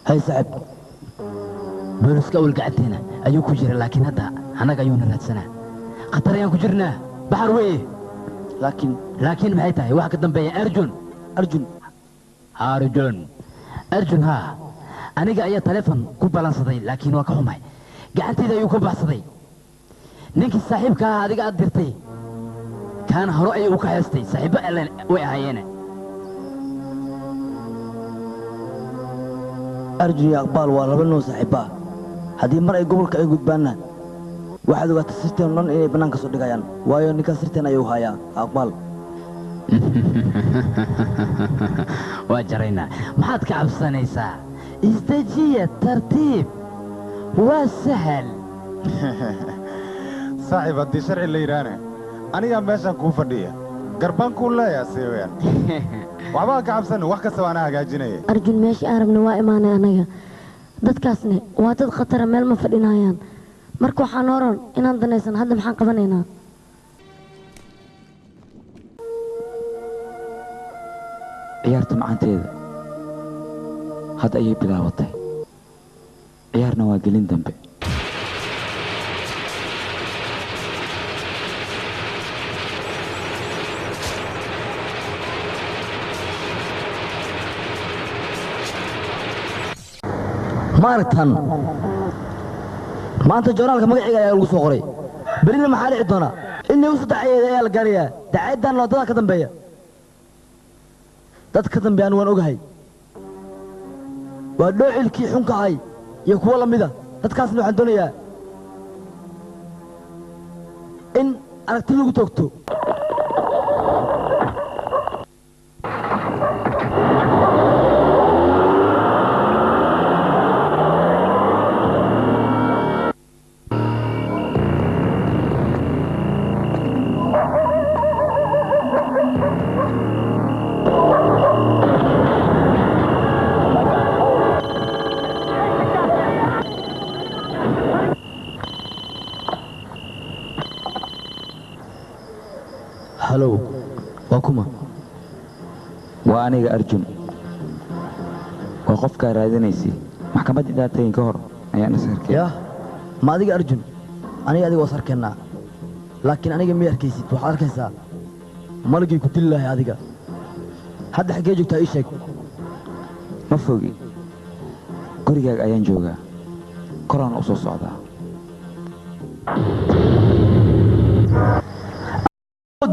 هاي صعب بوليسك أول قعدتنا أيو كجرة لكن هذا أنا قايون رات سنة خطر يان كجرنا بحر ويه لكن بحيتها واحد قدام بيا أرجون ها أنا قايا تلفون كوبالان صدي لكن وكهمي قعدتي ذا يكوب صدي ninkii saaxiibka ahaa adiga aad dirtay kaan hore ayay u ka heestay saaxiibbo allen way ahaayeene arjun iyo aqbaal waa laba noo saaxiibba ah haddii mar ay gobolka ay gudbaanna waxaad ogaata sirteen dhan inay bannaanka soo dhigayaan waayo ninkan sirteen ayuu hayaa aqbaal waa jaraynaa maxaad ka cabsanaysaa isdejiya tartiib waa sahal saaxiib haddii sharci la yidhaahne anigaa meeshaan kuu fadhiya garbaan kuu leeyaa seewayaan waxbaa ka cabsan wax kasta waana hagaajinaya arjun meeshii aan rabna waa imaanay annaga dadkaasne waa dad khatara meel ma fadhinayaan marka waxaan oran inaan danaysan hadda maxaan qabanaynaa ciyaarta macaanteeda hadda ayay bilaabatay ciyaarna waa gelin dambe maaragtan maanta joornaalka magaciga ayaa lagu soo qoray berina maxaa dhici doona inay u saddex ayaa la gaarayaa dacayddan loo dadaa ka dambeeya dad ka dambeeyaan waan ogahay waa dhoocilkii xunka ahay iyo kuwo la mida dadkaasna waxaan doonayaa in aragti lagu toogto halow waa kuma waa aniga arjun waa qofkaa raadinaysay maxkamaddii dhaatayin ka hor ayaan is arkay yaa ma adiga arjun adiga waa is arkaynaa laakiin aniga miyay arkaysid waxaad arkaysaa malagii ku dili lahay adiga hadda xaggee joogtaa ii sheeg ma fogi gurigaaga ayaan joogaa koraan u soo socdaa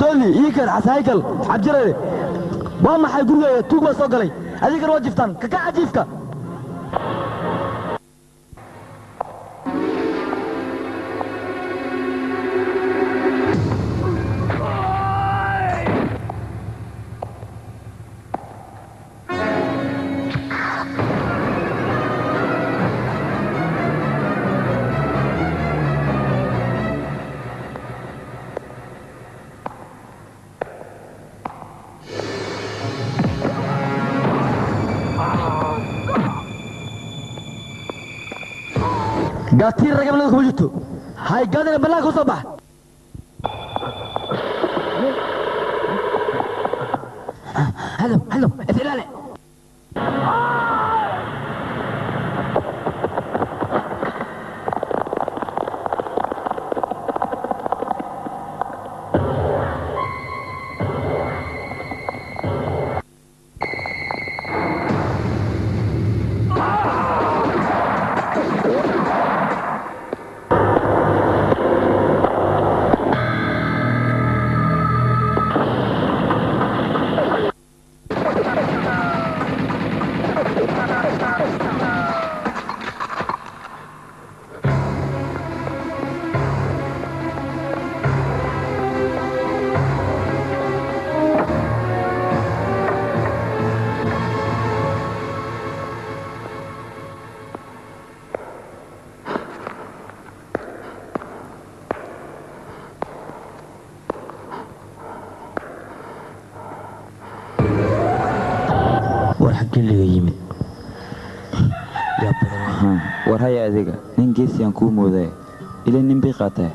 dooli iikar xasaykal xabjirade waa maxay gurigeeda tuug baa soo galay adigana waa jiftaan kaka cajiifka gaatiir ragabnada kuma jirto hay gaadina bannaanka u soo bax halo ifilaale war haya adiga nin geesiyaan kuu moodae ila nin bii qaatee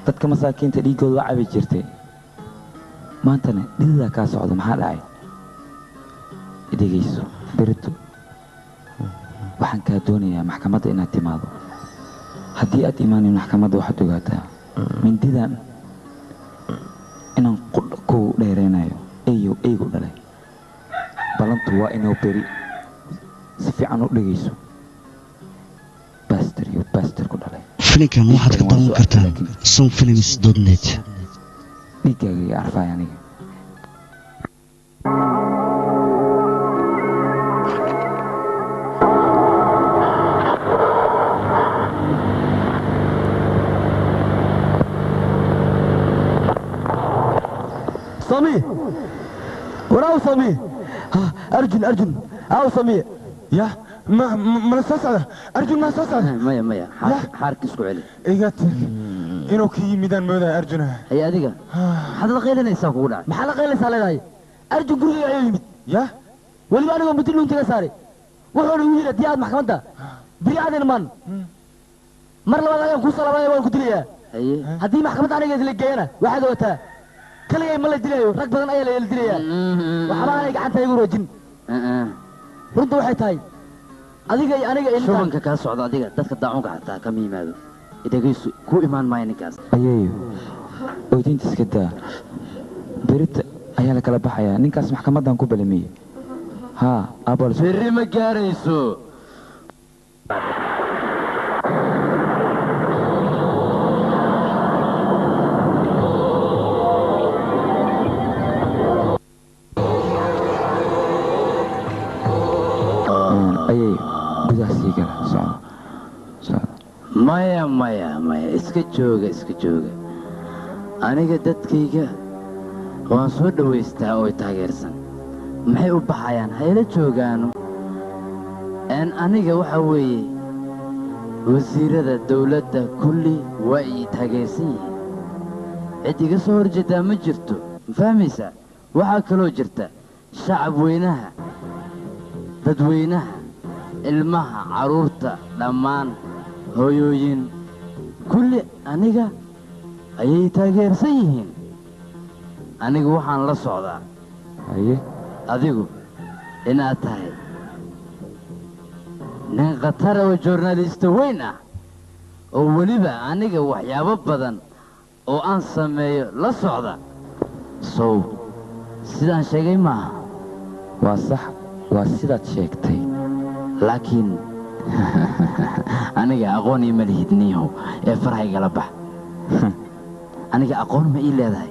dadka masaakiinta dhiiggooda waa cabi jirtay maantana dhididaa kaa socda maxaa dhacay idhegayso berito waxaan kaa doonayaa maxkamadda inaad timaado haddii aad imaanin maxkamadda waxaad ogaataa mindidan inaan ku dheeraynayo eygu dhalay balantu waa inuu beri si fiican u dhegayso baster iyo baster ku dhalay filimkan waxaad ka daawan kartaan sonfilms.net dhiiggaaga iyo arfaay aniga سامي وراو سامي أرجن أو سامي يا ما ساسا أرجن ما ساسا مايا حارك اسكو علي إيجات إنو كي ميدان مودا أرجنها هي أديك حد الغير ليس كودا محل غير ليس على أرجن كل يوم يا واللي ما نقول بتلون تلا ساري وحول ويلا دياد محكمة ده برياد المان مر لما يوم كوسا لما يوم كتليا هدي محكمة أنا جت لقينا واحد وتا كل يوم ملا دليا رك بدن أيه اللي دليا وحنا أنا قعدت يقول وجن رد واحد هاي أنا شو بنك كاس سعود أديك تذكر دعوك حتى كم يمادو إذا قيس كو إيمان ما ينكاس أيوه ودين تسكت بريت أيها لك لبحيا نكاس محكمة دان كوبلمية ها أبول فري مكاريسو أيه gudaha sii gala maya iska jooga aniga dadkayga waan soo dhowaystaa oo taageersan maxay u baxayaan hayla joogaano aniga waxa weeye wasiirada dawladda kulli waa ii taageersan yihiin cid iga soo horjeedaa ma jirto ma fahmaysaa waxaa kaloo jirta shacab weynaha dadweynaha ilmaha carruurta dhammaan hooyooyin kulli aniga ayay taageersan yihiin aniga waxaan la socdaa adigu inaad tahay nin khatara oo joornaalista weyn ah oo weliba aniga waxyaabo badan oo aan sameeyo la socda sow sidaan sheegay maaha waa sax waa sidaad sheegtay laakiin aniga aqoon ima lihidniyahow ee farhaygala bax aniga aqoon ma ii leedahay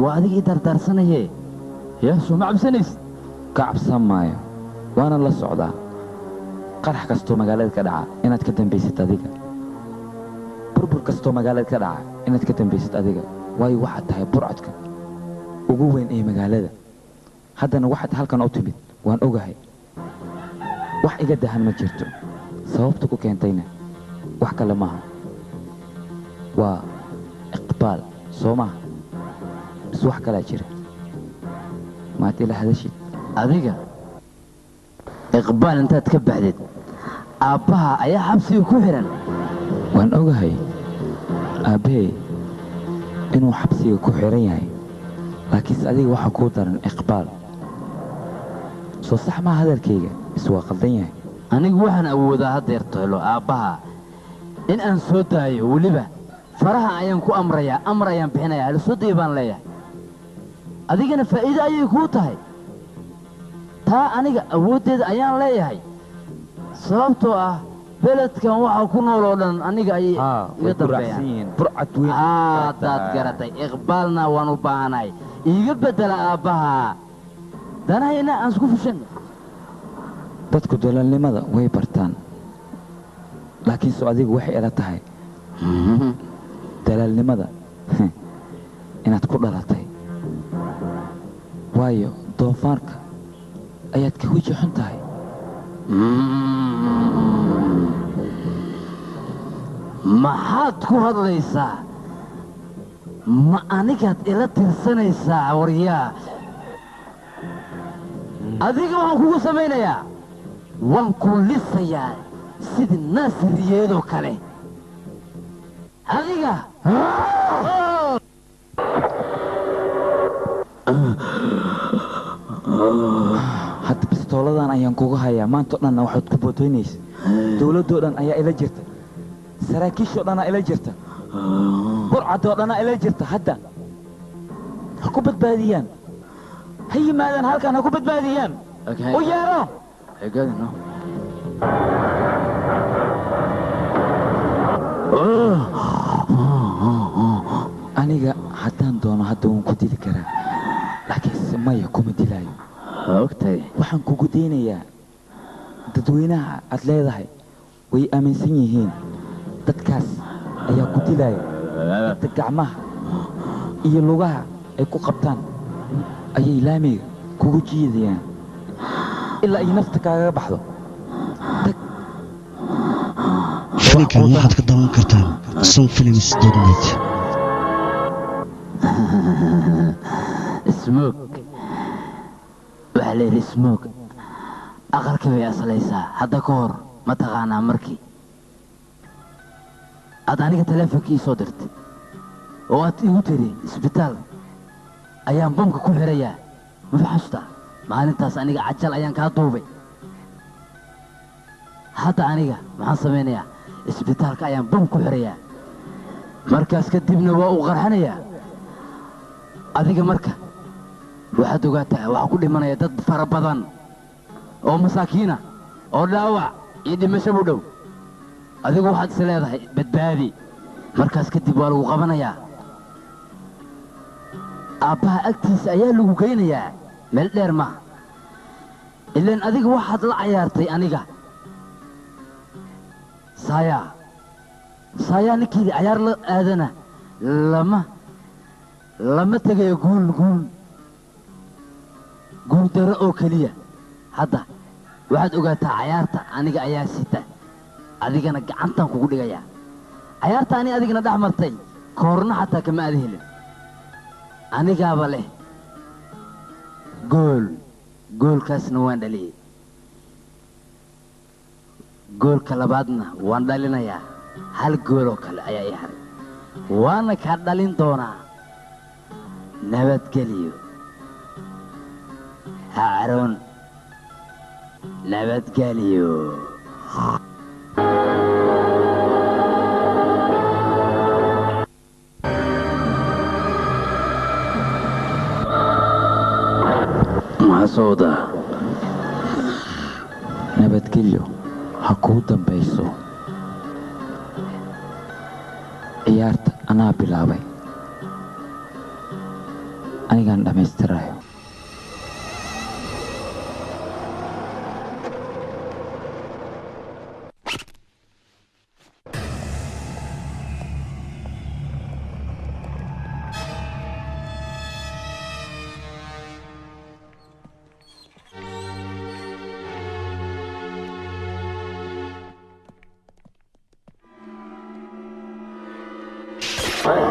waa adiga ii dardaarsanayee yaa soo ma cabsanaysid ka cabsan maayo waana la socdaa qarax kastoo magaalada ka dhaca inaad ka dambaysid adiga burbur kastoo magaalada ka dhaca inaad ka dambaysid adiga waayo waxaad tahay burcadka ugu weyn ee magaalada haddana waxaad halkan u timid waan ogahay wax iga dahan ma jirto sababta ku keentayna wax kale maaha waa iqbaal soo maaha bis wax kalaa jira maad ila hadashid adiga iqbaal intaad ka baxdid aabbaha ayaa xabsiga ku xihan waan ogahay aabbahey inuu xabsiga ku xihan yahay laakiinse adiga waxaa kuu daran iqbaal soo sax maa hadalkayga bis waa qaldan yahay anigu waxaan awoodaa haddeerto helo aabbaha in aan soo daayo weliba faraha ayaan ku amrayaa amar ayaan bixinayaa hal soo daya baan leeyahay adigana faa'iido ayay kuu tahay taa aniga awooddeeda ayaan leeyahay sababtoo ah beledkan waxaa ku nool oo dhan aniga ayay iga dambeeyaandaad garatay iqbaalna waan u baahanahay iiga beddela aabbaha danahayna aan isku fushanno dadku dalaalnimada way bartaan laakiinse adigu waxay ila tahay dalaalnimada inaad ku dhalatay waayo doofaarka ayaad ka weji xun tahay maxaad ku hadlaysaa ma anigaad ila tirsanaysaa waryaa adiga waxaan kugu samaynayaa waan ku lisayaa sidii naasiriyeedoo kale adiga hadda bistooladan ayaan kugu hayaa maantao dhanna waxaad ku bootoynaysa dawladdoo dhan ayaa ila jirta saraakiishoo dhanaa ila jirta burcadoo dhanaa ila jirta hadda ha ku badbaadiyaan ha yimaadaan halkan ha ku badbaadiyaan u yeero aniga haddaan doono hadda waan ku dili karaa laakiinse maya kuma dilaayo ogtahay waxaan kugu daynayaa dadweynaha aad leedahay way aaminsan yihiin dadkaas ayaa ku dilaayo inta gacmaha iyo lugaha ay ku qabtaan ayay laamiga kugu jiidayaan ilaa ay nafta kaaga baxdo filimkan waxaad ka daawan kartaan sonfilms.net smoog waxaa la yidhi smoog aqalka bay aslaysaa hadda ka hor ma taqaanaa markii aad aniga taleefonkii soo dirtay oo aad igu tiri isbitaal ayaan bamka ku xirayaa ma faxasutaa maalintaas aniga cajal ayaan kaa duubay hadda aniga maxaan samaynayaa isbitaalka ayaan bam ku xirayaa markaas kadibna waa uu qarxanayaa adiga marka waxaad ogaataa waxaa ku dhimanaya dad fara badan oo masaakiina oo dhaawac iyo dhimasho u dhow adigu waxaad is leedahay badbaadi markaas kadib waa lagu qabanayaa aabbaha agtiisa ayaa lagu geynayaa meel dheer maaha ilaan adiga waxaad la cayaartay aniga saayaa ninkeedii cayaar la aadana lama tegayo guul daro oo keliya hadda waxaad ogaataa cayaarta aniga ayaa sita adigana gacantaan kugu dhigayaa cayaarta ani adigana dhex martay koorna xataa kama aada helin anigaaba leh goolkaasna waan dhaliyey goolka labaadna waan dhalinayaa hal gooloo kale ayaa ii haray waana kaa dhalin doonaa nabadgeliyo haacaroon nabadgeliyo maxasooda nabadgelyo ha kuu dambayso ciyaarta anaa bilaabay anigaan dhammaystirayo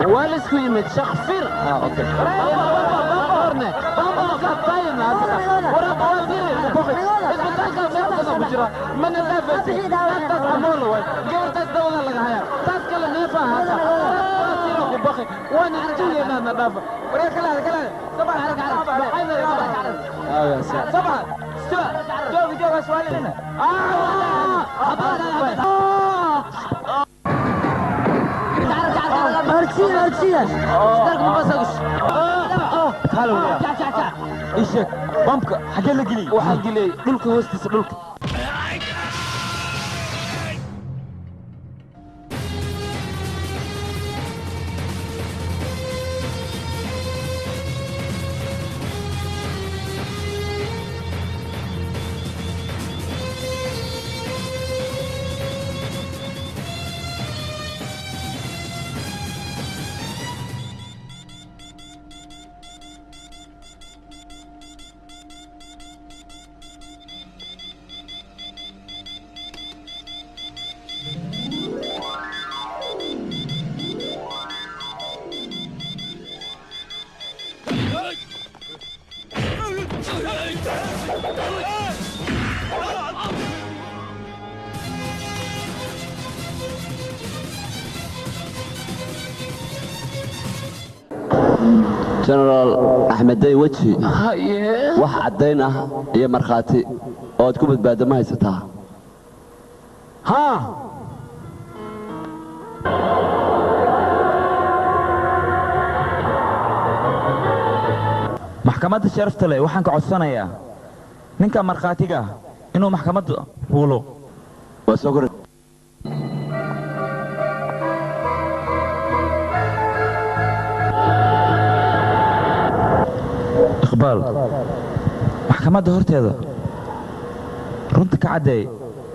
والسكو يمد شخفير اوكي من النفس تعمل قلت الدولة لك هيا تسكل النفا هذا بخي وانا عرجي انا نظافة وريا كلا صباح حرك عرف صباح جو سؤال لنا هرتسيا اشترك مبسوش تعالوا ايش بامك حاجه لقلي waxaa dilay dhulka hoostiisa dhulka جنرال أحمد داي وجهي واحد عدينا هي مرخاتي أو تكون بعد ما يستها ها maxkamadda sharafta leh waxaan ka codsanayaa ninka markhaatiga inuu maxkamadda fuulo waa soo gori iqbaal maxkamadda horteeda runta ka caddeey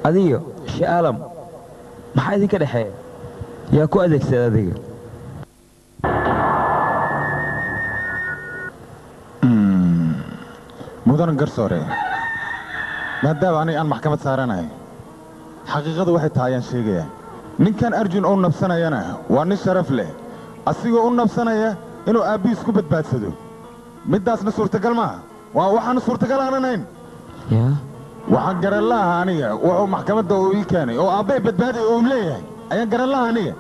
adiyo shaalam maxaa idinka dhexeeya yaa ku adeegsada adiga mudan garsoore maadaama aniga aan maxkamad saaranahay xaqiiqadu waxay tahay ayaan sheegayaa ninkan arjun oo nabsanayana waa nin sharaf leh asigoo u nabsanaya inuu aabbihiis ku badbaadsado middaasna suurtagal maaha waa waxaan suurtagal aananayn waxaan garan laha aniga wuxuu maxkamadda uu ii keenay oo aabbay badbaaday oo uu leeyahay ayaan garan laha aniga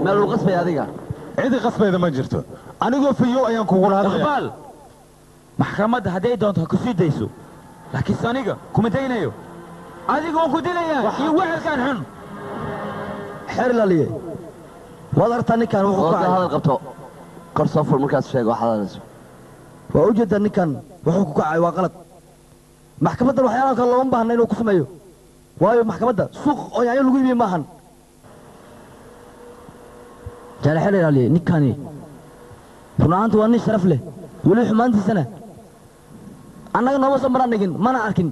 meel uu qasbay adiga cidi qasbayda ma jirto anigoo fiyow ayaan kugula hadlaya iqbaal maxkamadda hadday doonto ha ku sii dayso laakiinse aniga kuma daynayo adiga waan ku dilayaa iyo wehelkaan xun xeer ilaaliye waad aragtaa ninkan wuxuu ka hadal qabto kor soo fur markaad sheego wax hadaleyso waa u jeedaa ninkan wuxuu ku kacay waa qalad maxkamaddan waxyaalaha kale looma baahna inuu ku sameeyo waayo maxkamadda suuq oo yaanyo lagu iibiye maahan jaale xeer ilaaliye ninkani run ahaanta waa nin sharaf leh weli xumaantiisana annaga nooma soo maraan dhigin mana arkin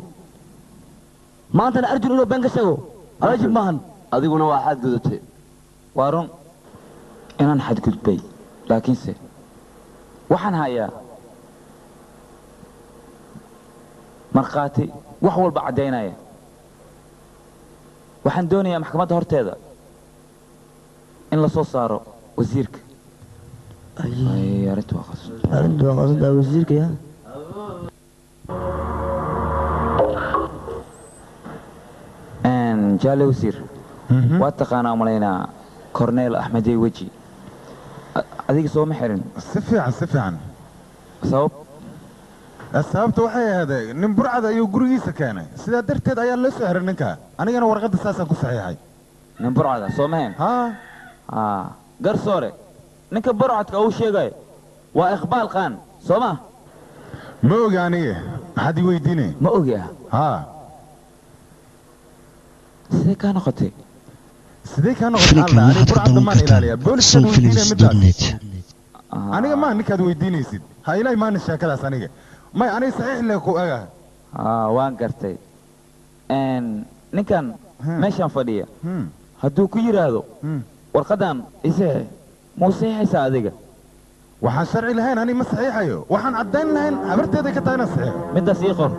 maantana arjun inuu been ka sheego alaajib maahan adiguna waa xadgudatay waa run inaan xadgudbay laakiinse waxaan hayaa markhaati wax walba caddaynaya waxaan doonayaa maxkamadda horteeda in la soo saaro wasiirka arrintu waa qasantaa wasiirka ya jaale wasiir waa taqaanaa umalaynaa korneel axmedey weji adiga sooma xirin si fiican sababta waxay ahaday nin burcada ayuu gurigiisa keenay sidaa darteed ayaa loo soo xiray ninka anigana warqadda saasaan ku saxiixay nin burcada soo mahayn garsoore ninka burcadka uu sheegayo waa iqbaal qaan soo ma ma ogi aniga maxaad ii weydiinay ma ogi ah sidee kaa noqotay aniga burcadda maan ilaaliyaa booliskaad weydiinaya middaas aniga maa ninkaad weydiinaysid ha ilaahay maana sheekadaas aniga may aniga saxiix leh ku aga waan gartay ninkan meeshaan fadhiya hadduu ku yidhaahdo warqaddan isixi muu saxiixaysaa adiga waxaan sharci lahayn aniga ma saxiixayo waxaan caddayn lahayn habarteeday ka tahay inaan saxiixo middaas ii qor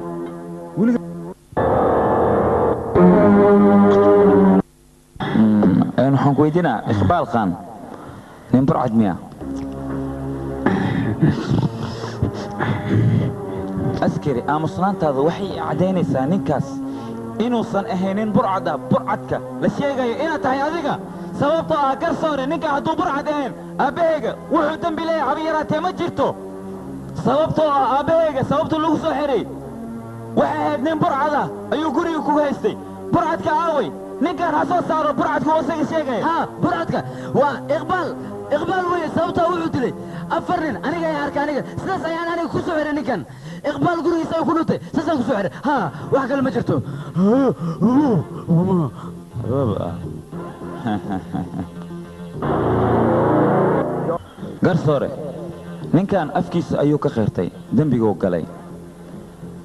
waxaan ku weydiinaa iqbaal khan nin burcad miya askari aamusnaantaada waxay caddaynaysaa ninkaas inuusan ahaynin burcada burcadka la sheegayo inaad tahay adiga sababtoo ah garsoore ninka hadduu burcad ahayn aabbahayga wuxuu dembi leeyahay haba yaraatee ma jirto sababtoo ah aabbahayga sababtuu lagu soo xiray waxay ahayd nin burcada ayuu guriga ku haystay burcadka aaway ninkan ha soo saaro burcadka oo isaga sheegaya burcadka waa iqbaal weye sababtaa wuxuu dilay 4 nin aniga ayaa arkay aniga sidaas ayaan aniga ku soo xiray ninkan iqbaal gurigiisa ay ku dhuntay saasaan ku soo xiray wax kale ma jirto garsoore ninkan afkiisa ayuu ka qeyrtay dembiguu galay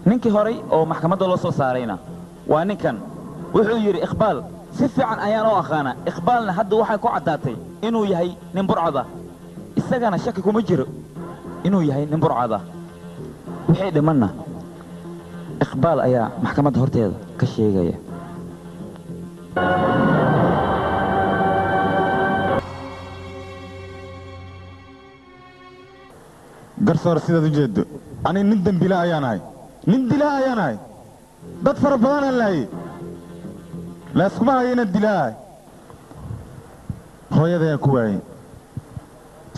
ninkii horay oo maxkamadda loo soo saarayna waa ninkan wuxuu yidhi iqbaal si fiican ayaan u aqaanaa iqbaalna hadda waxay ku caddaatay inuu yahay nin burcada isagana shaki kuma jiro inuu yahay nin burcada wixii dhimanna iqbaal ayaa maxkamadda horteeda ka sheegaya garsoore sidaad u jeeddo aniga nin dembila ayaan ahay nin dilaa ayaan ahay dad fara badanaan lahayey laaskuma hayo inaan dilaahay hooyadayaan ku waayey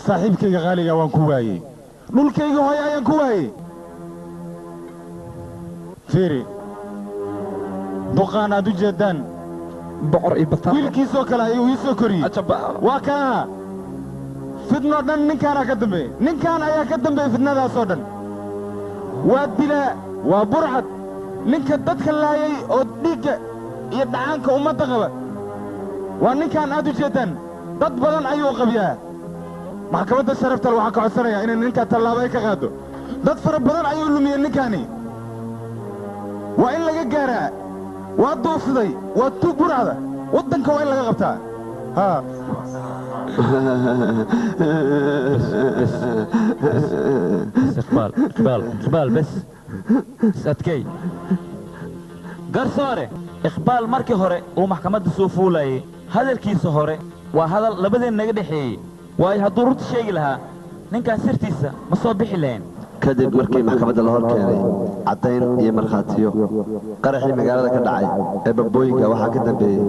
saaxiibkayga qaaligaa waan ku waayey dhulkayga hooye ayaan ku waayey fiiri duqaan aad u jeedaan boqor iyo bataan wiilkiisoo kale ayuu ii soo koriyey waa kana fidnoo dhan ninkaanaa ka dambeeyey ninkaan ayaa ka dambeeyey fidnadaasoo dhan waa dilaa waa burcad ninka dadka laayay oo dhiigga iyo dhacaanka ummadda qaba waa ninkaan aad u jeedaan dad badan ayuu qabiyaa maxkamadda sharaftal waxaan ka codsanayaa inay ninkaa tallaabo ay ka qaado dad fara badan ayuu lumiyey ninkaani waa in laga gaaraa waa duufsaday waa tuug burcada waddanka waa in laga qabtaa haa إقبال بس سأتكي قرصاري إقبال مركي هوري ومحكمة سوفولاي هذا الكيس هوري وهذا لبدين نقدحي واي هدورت شيء لها ننكا سيرتيسا مصابيح لين kadib markii maxkamadda la hor keenay caddayn iyo markhaatiyo qaraxii magaalada ka dhacay ee babooyinka waxaa ka dambeeyey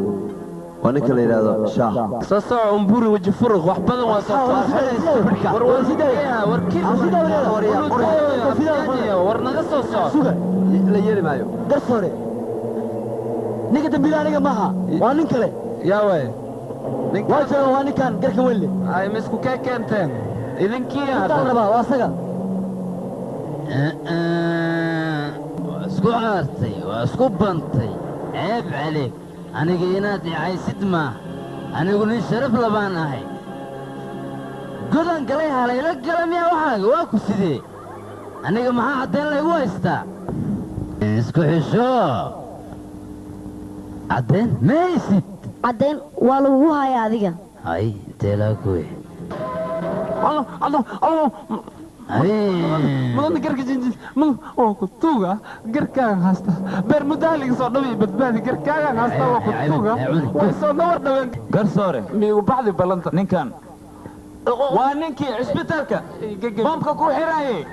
waa ninka la yidhaahdo shaah soo soco umburi weji furuq wax badan waa soo war naga soo soco la yeeli maayo garsoore ninka dambiila aniga maaha waa nin kale yaa way waa jooga waa ninkan garka welle ay misku kee keenteen idinkii intaan rabaa waa asaga isku caartay waa isku bantay ceeb caleeg aniga inaad icaysid maaha anigu nin sharaf labaan ahay godan galay halayla gala miyaa waxaaga waa ku sidee aniga maxaa caddayn laygu haystaa isku xisho caddayn ma haysid caddayn waa lagugu hayaa adiga hay intee laa kuwe مدن قرك جنجي من وكتوغا قركان هاستا بير مدالك صار نبي بدبادي قركان هاستا وكتوغا ويصير نور دوين قرصوري ميو بعد بلنتا نينكان وانينكي عسبتالك بامكا كو حراي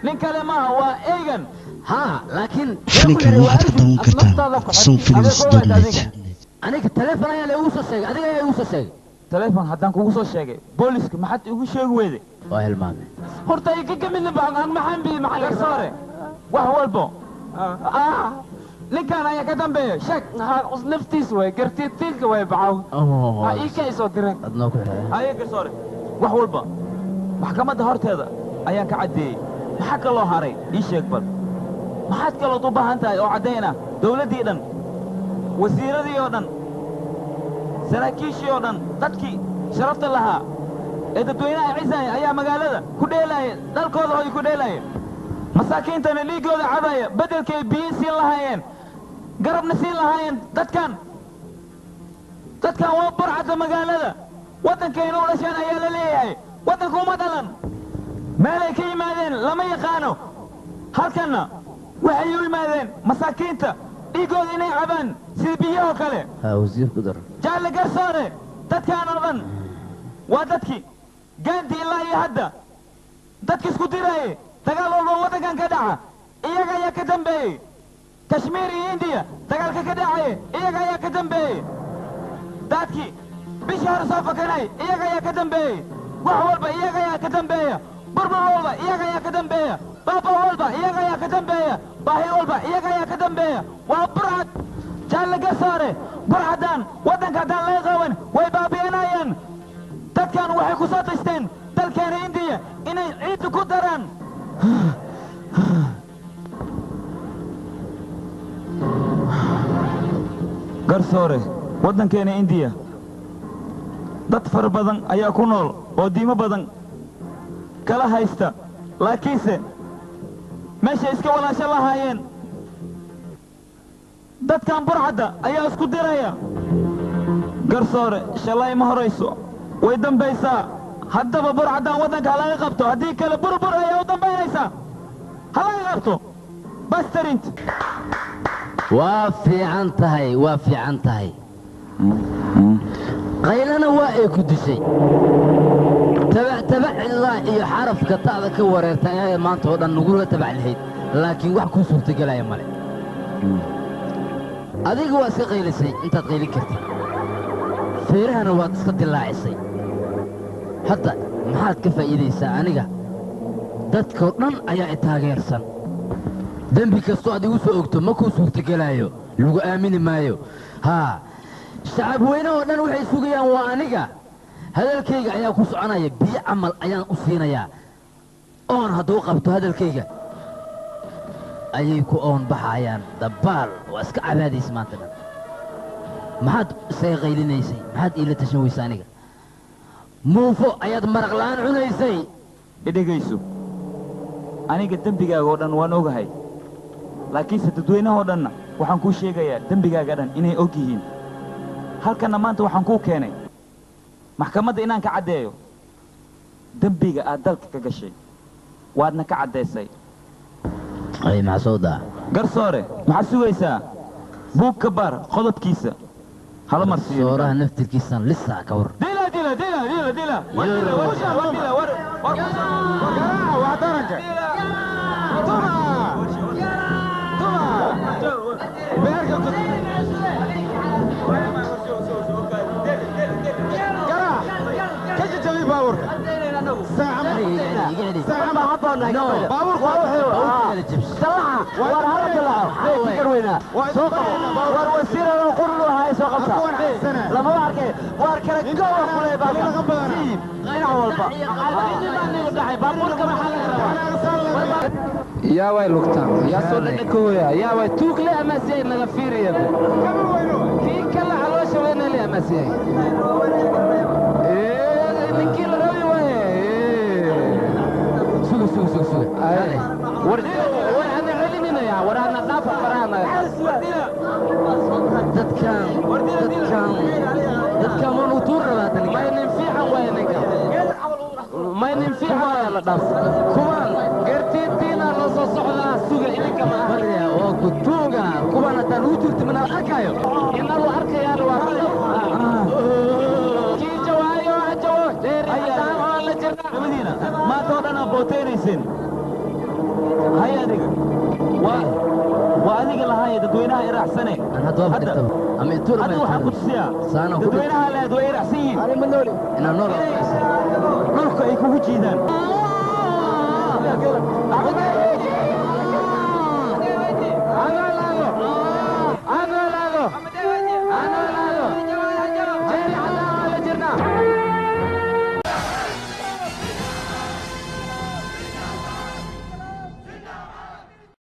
نينكا لما هو ايغن ها لكن فيلمكان waxaad ka daawan kartaan sunfilms.net aniga telefoon ayaa lagu soo sheegay adiga ayaa igu soo sheegay telefoon haddaan kugu soo sheegay booliska maxaad igu sheegi weyday waa hilmaamay horta ay ka midna baan maxaan bi maxaa laga garsoore wax walbo ninkaan ayaa ka dambeeya sheeg naftiis way gartiitiinka way bacaw ii ka soo direen adnoo ku xiray ayaa garsoore wax walba maxkamadda horteeda ayaan ka caddeeyey maxaa kaloo haray ii sheeg bal maxaad kalood u baahan tahay oo caddayna dawladdii dhan wasiiradii oo dhan saraakiishii oo dhan dadkii sharafta lahaa ee dadweynaha cisaaya ayaa magaalada ku dheelaaya dalkooda hooy ku dheelaaya masaakiintana dhiiggooda cabaya beddelkay biyo siin lahaayeen garabna siin lahaayeen dadkan waa burcadda magaalada waddankayna u dhasheen ayaa la leeyahay waddanka uma dhalan meelay ka yimaadeen lama yaqaano halkanna waxay u yimaadeen masaakiinta dhiiggooda inay cabaan sida biyahoo kale wasiirku dar jaalle garsoore dadkaan oo dhan waa dadkii gaanti ilaa iyo hadda dadki isku diraaye dagaal walba waddankan ka dhaca iyaga ayaa ka dambeeyey kashmiir iyo indiya dagaalka ka dhacaye iyaga ayaa ka dambeeyey daadkii bishii hore soo fakanay iyaga ayaa ka dambeeyey wax walba iyaga ayaa ka dambeeya burbur walba iyaga ayaa ka dambeeya baaba walba iyaga ayaa ka dambeeya baahi walba iyaga ayaa ka dambeeya waa burcad jaalle garsoore burcaddaan waddanka haddaan laga qaban way baabi'inayaan dadkan waxay ku soo tasteen dalkeena indiya inay ciidda ku daraan garsoore waddankeena indiya dad fara badan ayaa ku nool oo diimo badan kala haysta laakiinse meeshay iska walaasho lahaayeen dadkan burcadda ayaa isku diraya garsoore shalay ma horayso way dambaysaa haddaba burcaddaan waddanka halaga qabto haddii kale burbur ayaa u dambaynaysaa halaga qabto bastarint waa fiican tahay waa fiican tahay qaylana waa ay ku dishay tabac ilaa iyo xarafka ta'da ka wareerta ee maanta oo dhan nagula tabac lahayd laakiin wax kuu suurtagelaya male adiga waa iska qaylisay intaad qaylin kartid feerahana waad iska dillaacisay hadda maxaad ka faa'iidaysaa aniga dadkoo dhan ayaa i taageersan dembi kastoo aad igu soo ogto ma kuu suurtagelaayo lagu aamini maayo haa shacab weyne oo dhan waxay sugayaan waa aniga hadalkayga ayaa ku soconaya biyo camal ayaan u siinayaa oon hadduu qabto hadalkayga ayay ku oon baxayaan dabbaal waa iska cabaadaysa maanta dhan maxaad isaga qaylinaysay maxaad iila tashan weysa aniga muufo ayaad maraq la'aan cunaysay idhegayso aniga dembigaaga oo dhan waan ogahay laakiinse dadweynahoo dhanna waxaan kuu sheegayaa dembigaaga dhan inay og yihiin halkanna maanta waxaan kuu keenay maxkamadda inaan ka caddeeyo dembiga aad dalka ka gashay waadna ka caddaysay ay maxsuuda garsoore maxaad sugaysaa buugka baar qodobkiisa hala marsiiyo sooraha naftirkiisaan lisaa ka war yaa way lugtaan yaa soo dhadhakooya yaa way tuugle amaasiyay naga fiiriya kii kale caloosha weynale amaasiyay ninkii la rabi waaye suga war ana celininayaa war ana dhaafa faraana dadkan waan u tuur rabaa tani maynin fiican waaye ninka maynin fiican waaye la dhaaf kuwan geertiintiina loo soo socdaa suga idinka ma barya oo ku tuuga kuwan haddaan u jirto mana arkayo inaad u arkayaan waa kii jawaayo jawo dheeriyadaan oo la jirna madiina maanta oo dhan aad booteynaysin hay adiga waa adiga lahaaya dadweynaha iraacsane hadda waxaan ku tusiyaa dadweynaha leed way iracsan yihiin dhulka ay kugu jiidaan